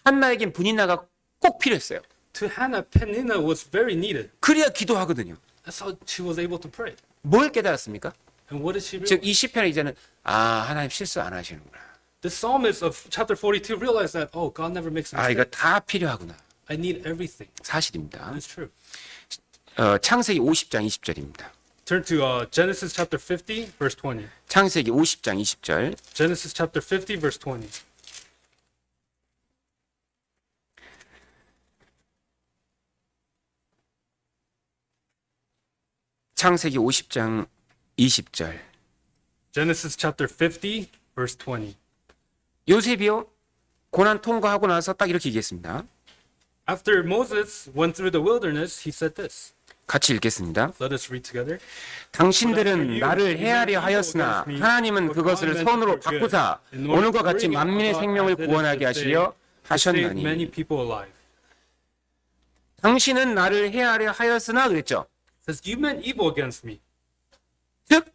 한나에겐 분인나가 꼭 필요했어요. To Hannah, Peninnah was very needed. 그래야 기도하거든요. That's how she was able to pray. 뭘 깨달았습니까? And what does she 즉 realize? 이 시편에 이제는 하나님 실수 안 하시는구나. The psalmist of chapter 42 realized that, oh, God never makes a 이거 mistake. 다 필요하구나. I need everything. 사실입니다. And it's true. 창세기 50장 20절입니다. Turn to Genesis chapter 50, verse 20. 창세기 50장 20절. Genesis chapter 50, verse 20. 창세기 50장 20절. Genesis chapter 50, verse 20. 요셉이요 고난 통과하고 나서 딱 이렇게 얘기했습니다. After Moses went through the wilderness, he said this. 같이 읽겠습니다. Let us read together. 당신들은 나를 해하려 하였으나 하나님은 그것을 선으로 바꾸사 오늘과 같이 만민의 생명을 구원하게 하시려 To save 하셨나니. many people alive. 당신은 나를 해하려 하였으나 그랬죠. It says, you meant evil against me. 즉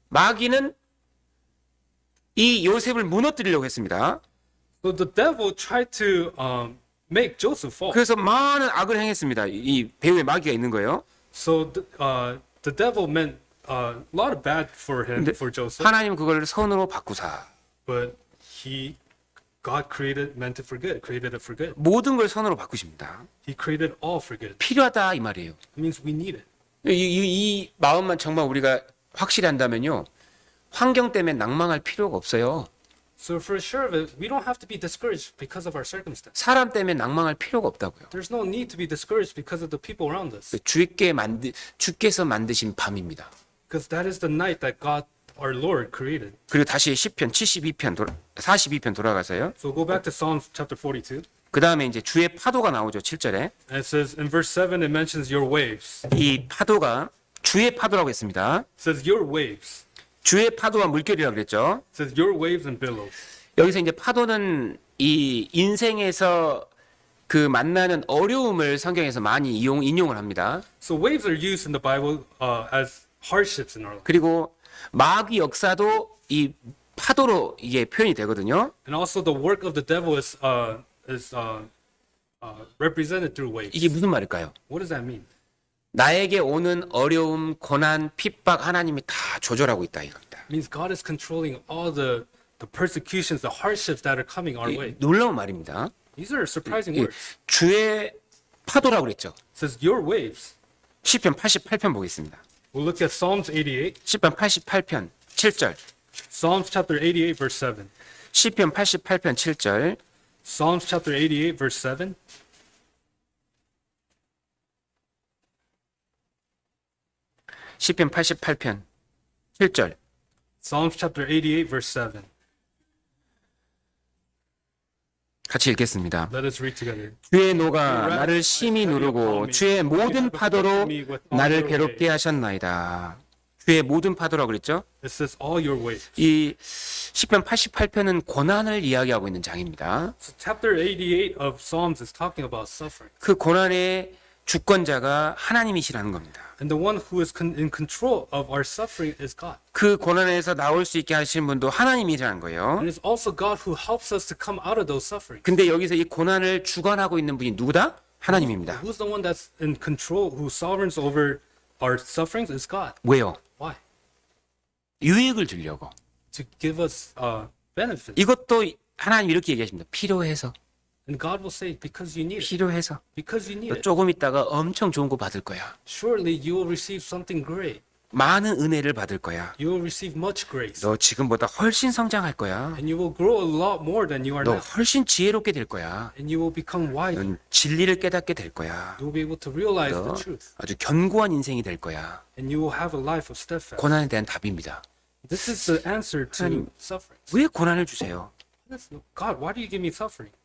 마귀는 이 요셉을 무너뜨리려고 했습니다. So the devil tried to make Joseph fall. 그래서 많은 악을 행했습니다. 이 배후에 마귀가 있는 거예요. So the devil meant a lot of bad for him, 근데 for Joseph. 하나님 그걸 선으로 바꾸사 But God meant it for good, created it for good. 모든 걸 선으로 바꾸십니다. He created all for good. 필요하다 이 말이에요. It means we need it. 이 마음만 정말 우리가 확실히 한다면요. 환경 때문에 낭망할 필요가 없어요. So for sure of it, we don't have to be discouraged because of our circumstance. 사람 때문에 낭망할 필요가 없다고요. There's no need to be discouraged because of the people around us. 주께서 만드신 밤입니다. Because that is the night that God, our Lord, created. 그리고 다시 시편 42편 돌아가서요. So go back to Psalm chapter 42. 그 다음에 이제 주의 파도가 나오죠. 7절에. And it says, in verse 7, it mentions your waves. 이 파도가 주의 파도라고 했습니다. It says your waves. 주의 파도와 물결이라고 그랬죠. It says your waves and billows. 여기서 이제 파도는 이 인생에서 그 만나는 어려움을 성경에서 많이 인용을 합니다. So waves are used in the Bible as hardships in our life. 그리고 마귀 역사도 이 파도로 이게 표현이 되거든요. And also the work of the devil is represented through waves. 이게 무슨 말일까요? What does that mean? 나에게 오는 어려움, 고난, 핍박 하나님이 다 조절하고 있다 이겁니다. It means God is controlling all the persecutions, the hardships that are coming our way. 놀라운 말입니다. These are surprising 이 words. 주의 파도라고 그랬죠. It says your waves. 시편 88편 보겠습니다. We'll look at Psalms 88. 시편 88편 7절. Psalms chapter 88 verse 7. 시편 88편 7절. Psalms chapter 88 verse 7. 시편 88편 7절. Psalms chapter 88 verse 7. 같이 읽겠습니다. Let us read together. 주의 노가 나를 심히 누르고 주의 모든 파도로 나를 괴롭게 하셨나이다. 주의 모든 파도라고 그랬죠? It says all your waves. 이 시편 88편은 고난을 이야기하고 있는 장입니다. So chapter 88 of Psalms is talking about suffering. 그 고난의 주권자가 하나님이시라는 겁니다. And the one who is in control of our suffering is God. 그 고난에서 나올 수 있게 하시는 분도 하나님이라는 거예요. And it's also God who helps us to come out of those sufferings. 근데 여기서 이 고난을 주관하고 있는 분이 누구다? 하나님입니다. Who's the one that's in control, who sovereigns over our sufferings is God. 왜요? Why? 유익을 주려고. To give us benefits. 이것도 하나님 이렇게 얘기하십니다. 필요해서. And God will say, because you need it. 필요해서. Because you need 너 it. 조금 있다가 엄청 좋은 거 받을 거야. Surely you will receive something great. 많은 은혜를 받을 거야. You will receive much grace. 너 지금보다 훨씬 성장할 거야. And you will grow a lot more than you are 너 now. 훨씬 지혜롭게 될 거야. And you will become wiser. 넌 진리를 깨닫게 될 거야. You will be able to realize 너 the truth. 아주 견고한 인생이 될 거야. And you will have a life of steadfast. 고난에 대한 답입니다. This is the answer to 하나님. suffering. 왜 고난을 주세요? God, why do you give me suffering?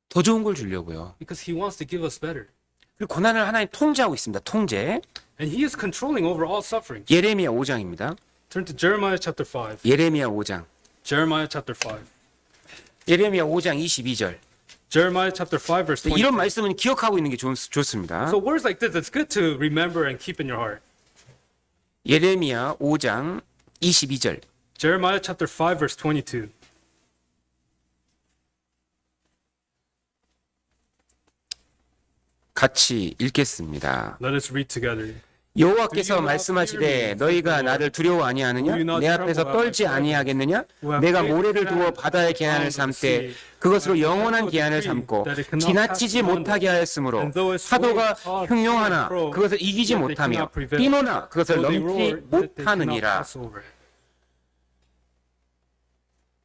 더 좋은 걸 주려고요. Because He wants to give us better. 그리고 고난을 하나님 통제하고 있습니다. 통제. And He is controlling over all suffering. 예레미야 5장입니다. Turn to Jeremiah chapter 5. 예레미야 5장. Jeremiah chapter 5. 예레미야 5장 22절. Jeremiah chapter 5 verse 20. 이런 말씀은 기억하고 있는 게 좋습니다. So words like this, it's good to remember and keep in your heart. 예레미야 5장 22절. Jeremiah chapter 5 verse 22. 같이 읽겠습니다. Let us read together. 여호와께서 말씀하시되 너희가 나를 두려워 아니하느냐? 내 앞에서 떨지 아니하겠느냐? 내가 모래를 두어 바다의 계한을 삼되 그것으로 영원한 계한을 삼고 지나치지 못하게 하였으므로 파도가 흉용하나 그것을 이기지 못하며 뛰노나 그것을 넘지 못하느니라.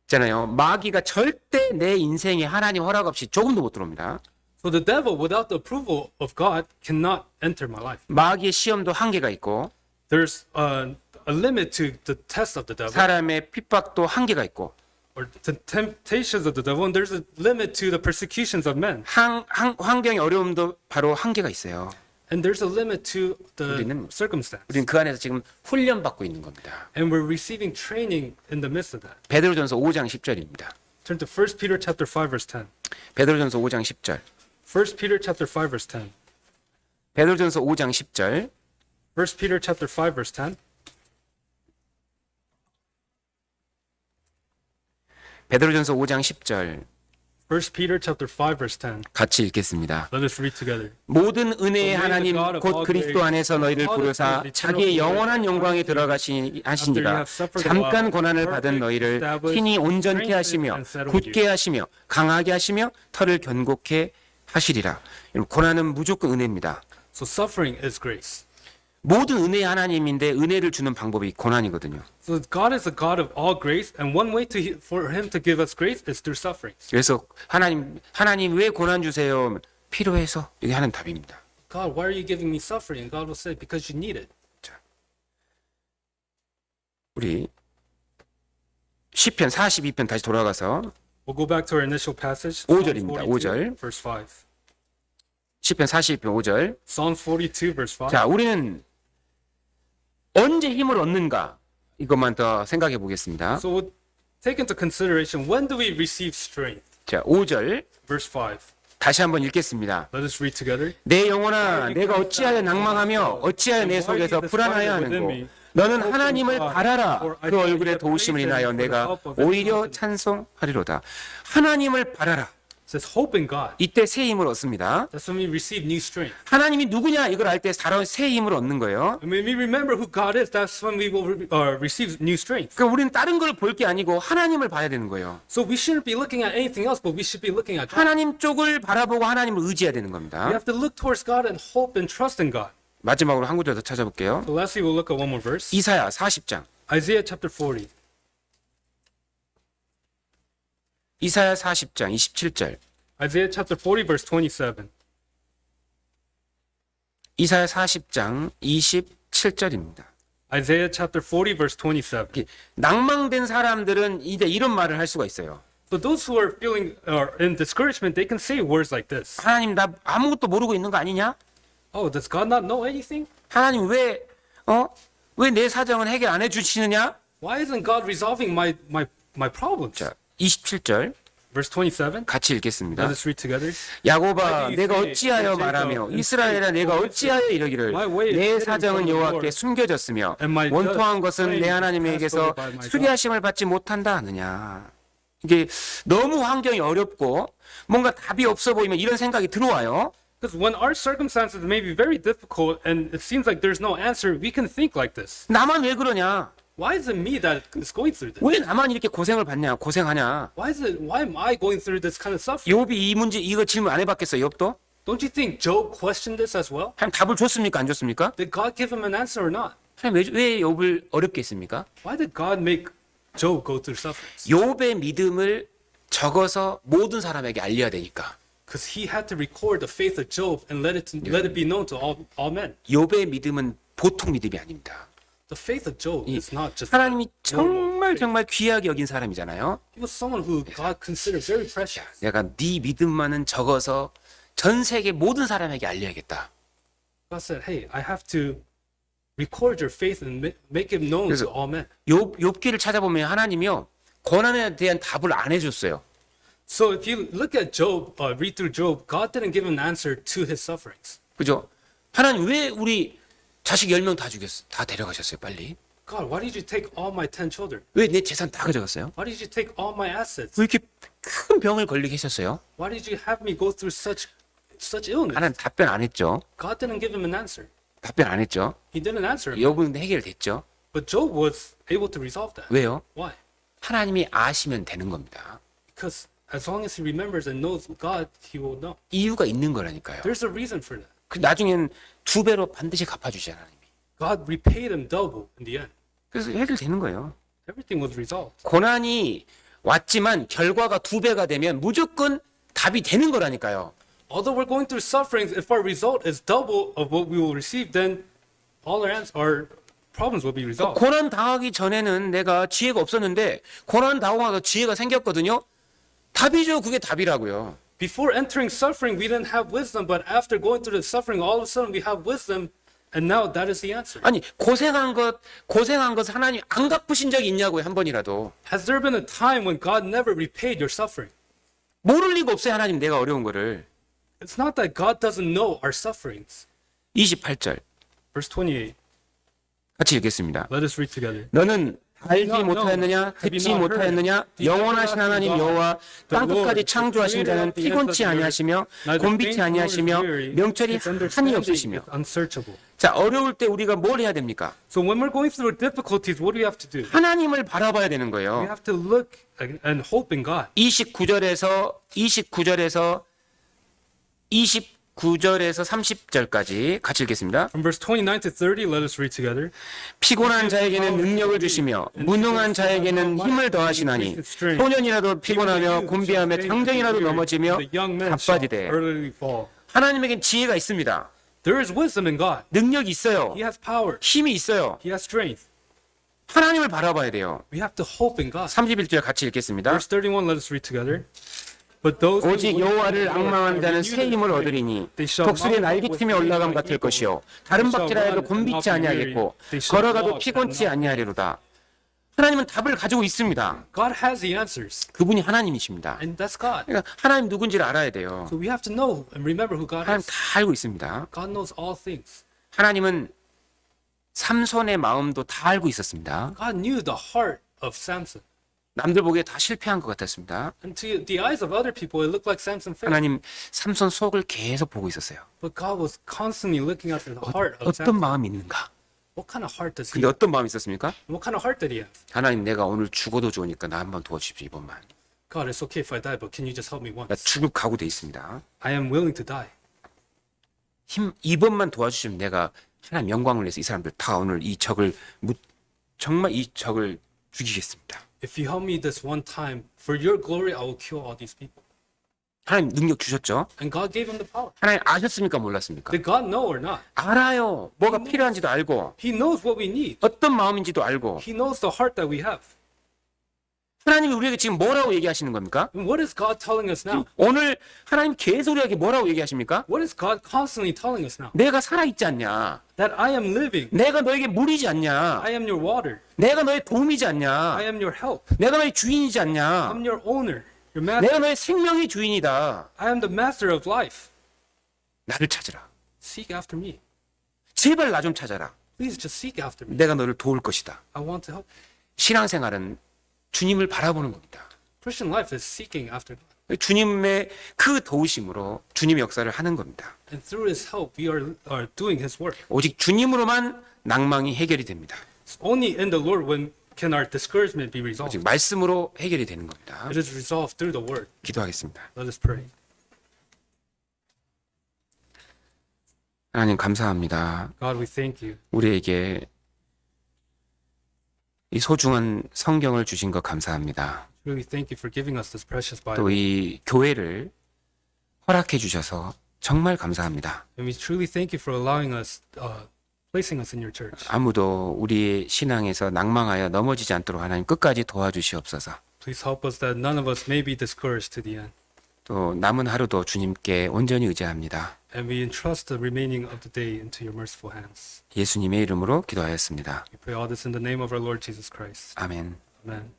있잖아요. 마귀가 절대 내 인생에 하나님 허락 없이 조금도 못 들어옵니다. So the devil, without the approval of God, cannot enter my life. 마귀의 시험도 한계가 있고 There's a limit to the test of the devil, 사람의 핍박도 한계가 있고 or the temptations of the devil, and there's a limit to the persecutions of men, 환경의 어려움도 바로 한계가 있어요. and there's a limit to the 우리는- circumstance. 우리는 그 안에서 지금 훈련받고 있는 겁니다. And we're receiving training in the midst of that. 베드로전서 5장 10절입니다. Turn to 1 Peter chapter 5 verse 10. 베드로전서 5장 10절. 1 Peter chapter 5 verse 10. 베드로전서 5장 10절. 1 Peter chapter 5 verse 10. 베드로전서 5장 10절. 1 Peter chapter 5 verse 10. 같이 읽겠습니다. Let us read together. 모든 은혜의 하나님 곧 그리스도 안에서 너희를 부르사 자기의 영원한 영광에 들어가시니라. 잠깐 고난을 받은 너희를 친히 온전케 하시며 굳게 하시며 강하게 하시며 털을 견고케 하시리라. 여러분, 고난은 무조건 은혜입니다. So suffering is grace. 모든 은혜의 하나님인데 은혜를 주는 방법이 고난이거든요. So God is a God of all grace, and one way for Him to give us grace is through sufferings. 그래서 하나님 왜 고난 주세요? 필요해서 이게 하는 답입니다. God, why are you giving me suffering? And God will say, because you need it. 우리 시편 42편 다시 돌아가서 We'll go back to our initial passage. 5절입니다. 5절. verse 5. 시편 42편 5절. Psalm 42 verse 5. 자, 우리는 언제 힘을 얻는가? 이것만 더 생각해 보겠습니다. So we'll take into consideration, when do we receive strength? 자, 5절 Verse 5. 다시 한번 읽겠습니다. Let us read together. 내 영혼아, 내가 어찌하여 낭망하며 어찌하여 내 속에서 불안하여 하는고? 너는 하나님을 바라라. 그 얼굴의 도우심을 인하여 내가 오히려 찬송하리로다. 하나님을 바라라. It says, hope in God. 이때 새 힘을 얻습니다. That's when we receive new strength. 하나님이 누구냐 이걸 알 때 살아온 새 힘을 얻는 거예요. And when we remember who God is, that's when we will receive new strength. 그러니까 우리는 다른 걸 볼 게 아니고 하나님을 봐야 되는 거예요. So we shouldn't be looking at anything else, but we should be looking at God. 하나님 쪽을 바라보고 하나님을 의지해야 되는 겁니다. We have to look towards God and hope and trust in God. 마지막으로 한 구절 더 찾아볼게요. So lastly, we'll look at one more verse. 이사야 40장. Isaiah chapter 40. 이사야 40장 27절. Isaiah chapter 40 verse 27. 이사야 40장 27절입니다. Isaiah chapter 40 verse 27. 낭망된 사람들은 이제 이런 말을 할 수가 있어요. So those who are feeling in discouragement, they can say words like this. 하나님 나 아무것도 모르고 있는 거 아니냐? Oh, does God not know anything? 하나님 왜 내 사정은 해결 안 해주시느냐? Why isn't God resolving my problems? 자, 27절 Verse 27. 같이 Let 읽겠습니다. us read together. 야곱아 내가 어찌하여 말하며 이스라엘아 내가 어찌하여 이러기를 내 사정은 여호와께 숨겨졌으며 원통한 것은 내 하나님에게서 수리하심을 받지 못한다 하느냐. 이게 너무 환경이 어렵고 뭔가 답이 없어 보이면 이런 생각이 들어와요. Because when our circumstances may be very difficult and it seems like there's no answer, we can think like this. 나만 왜 그러냐? Why is it me that is going through this? 왜 나만 이렇게 고생하냐? Why am I going through this kind of suffering? 욥이 이 문제 이거 질문 안 해봤겠어요? 욥도? Don't you think Job questioned this as well? 하나님 답을 줬습니까? 안 줬습니까? Did God give him an answer or not? 하나님 왜 욥을 어렵게 했습니까? Why did God make Job go through sufferings? 욥의 믿음을 적어서 모든 사람에게 알려야 되니까. Because he had to record the faith of Job and let it be known to all men. 욥의 믿음은 보통 믿음이 아닙니다. The faith of Job is not just 하나님이 정말 귀하게 여긴 사람이잖아요. he was someone who God considered very precious. 내가 네 믿음만은 적어서 전 세계 모든 사람에게 알려야겠다. God said, "Hey, I have to record your faith and make it known to all men." 욥기를 찾아보면 하나님이요 고난에 대한 답을 안 해줬어요. So if you look at Job, read through Job, God didn't give an answer to his sufferings. 그죠? 하나님 왜 우리 자식 10명 다 데려가셨어요, 빨리? God, why did you take all my 10 children? 왜 내 재산 다 가져갔어요? Why did you take all my assets? 왜 이렇게 큰 병을 걸리게 하셨어요? Why did you have me go through such illness? 하나님 답변 안 했죠. God didn't give him an answer. 답변 안 했죠. He didn't answer him. 욥은 해결됐죠. But Job was able to resolve that. 왜요? Why? 하나님이 아시면 되는 겁니다. Because as long as he remembers and knows God, he will know. 이유가 있는 거라니까요. There's a reason for that. 그 나중엔 2배로 반드시 갚아주잖아요. 하나님이. God repaid him double in the end. 그래서 해결되는 거예요. Everything was resolved. 고난이 왔지만 결과가 2배가 되면 무조건 답이 되는 거라니까요. Although we're going through sufferings, if our result is double of what we will receive, then all our problems will be resolved. 고난 당하기 전에는 내가 지혜가 없었는데 고난 당하고 나서 지혜가 생겼거든요. 답이죠. 그게 답이라고요. Before entering suffering, we didn't have wisdom, but after going through the suffering, all of a sudden we have wisdom, and now that is the answer. 아니 고생한 것 하나님 안 갚으신 적이 있냐고요. 한 번이라도. Has there been a time when God never repaid your suffering? 모를 리가 없어요. 하나님 내가 어려운 거를. It's not that God doesn't know our sufferings. 28절 Verse 28. 같이 읽겠습니다. Let us read together. 너는 알지 못하였느냐 듣지 못하였느냐 영원하신 하나님 여호와 땅끝까지 창조하신 자는 피곤치 아니하시며 곤비치 아니하시며 명철이 한이 없으시며. unsearchable. 자, 어려울 때 우리가 뭘 해야 됩니까? So when we're going through difficulties, what do we have to do? 하나님을 바라봐야 되는 We 거예요. have to look and hope in God. 29절에서 30절까지 같이 읽겠습니다. From verse 29 to 30, let us read together. 피곤한 자에게는 능력을 주시며 무능한 자에게는 힘을 더하시나니 소년이라도 피곤하며 곤비하며 장정이라도 넘어지며 The young men shall 바빠지되. early fall. 하나님에겐 지혜가 있습니다. There is wisdom in God. 능력이 있어요. He has power. 힘이 있어요. He has strength. 하나님을 바라봐야 돼요. We have to hope in God. 31절 같이 읽겠습니다. Verse 31, let us read together. But those who 오직 여호와를 앙망하는 자는 새 힘을 얻으리니 독수리의 날개침에 올라감 같을 것이요 다른 박질하 해도 곤비치 아니하겠고 걸어가도 피곤치 아니하리로다. 하나님은 답을 가지고 있습니다. God has the answers, 그분이 하나님이십니다. and that's God. 그러니까 하나님 누군지를 알아야 돼요. So we have to know and remember who God 하나님 is. 다 알고 있습니다. God knows all things. 하나님은 삼손의 마음도 다 알고 있었습니다. God knew the heart of Samson. 남들 보기에 다 실패한 것 같았습니다. And to the eyes of other people, it looked like Samson failed. 하나님 삼손 속을 계속 보고 있었어요. But God was constantly looking after the heart of 어떤 Samson. 마음이 있는가? What kind of heart does he 근데 have? 어떤 마음이 있었습니까? What kind of heart did he have? 하나님 내가 오늘 죽어도 좋으니까 나 한번 도와주십시오 이번만. God, it's okay if I die, but can you just help me 나 once? 죽을 각오돼 있습니다. I am willing to die. 이번만 도와주시면 내가 하나님 영광을 위해서 이 사람들 다 오늘 이 적을 정말 이 적을 죽이겠습니다. If you help me this one time, for your glory, I will kill all these people. 하나님 능력 주셨죠? And God gave him the power. 하나님 아셨습니까 몰랐습니까? Did God know or not? 알아요. 뭐가 필요한지도 알고 He knows what we need. 어떤 마음인지도 알고. He knows the heart that we have. 하나님이 우리에게 지금 뭐라고 얘기하시는 겁니까? And what is God telling us now? 오늘 하나님 계속 우리에게 뭐라고 얘기하십니까? What is God constantly telling us now? 내가 살아있지 않냐? That I am living. 내가 너에게 물이지 않냐? I am your water. 내가 너의 도움이지 않냐? I am your help. 내가 너의 주인이지 않냐? I'm your owner. Your master. 내가 너의 생명의 주인이다. I am the master of life. 나를 찾으라. Seek after me. 제발 나 좀 찾아라. Please just seek after me. 내가 너를 도울 것이다. I want to help. 신앙생활은 주님을 바라보는 겁니다. Christian life is seeking after God. 주님의 그 도우심으로 주님의 역사를 하는 겁니다. And through his help, we are doing his work. 오직 주님으로만 낭망이 해결이 됩니다. It's only in the Lord when can our discouragement be resolved. 오직 말씀으로 해결이 되는 겁니다. It is resolved through the word. 기도하겠습니다. Let us pray. 하나님 감사합니다. God, we thank you. 우리에게 이 소중한 성경을 주신 것 감사합니다. Really thank you for giving us this precious Bible. 또 이 교회를 허락해 주셔서 정말 감사합니다. And we truly thank you for allowing us, placing us in your church. 아무도 우리의 신앙에서 낭망하여 넘어지지 않도록 하나님 끝까지 도와주시옵소서. Please help us that none of us may be discouraged to the end. 또 남은 하루도 주님께 온전히 의지합니다. And we entrust the remaining of the day into your merciful hands. 예수님의 이름으로 기도하였습니다. We pray all this in the name of our Lord Jesus Christ. 아멘. Amen.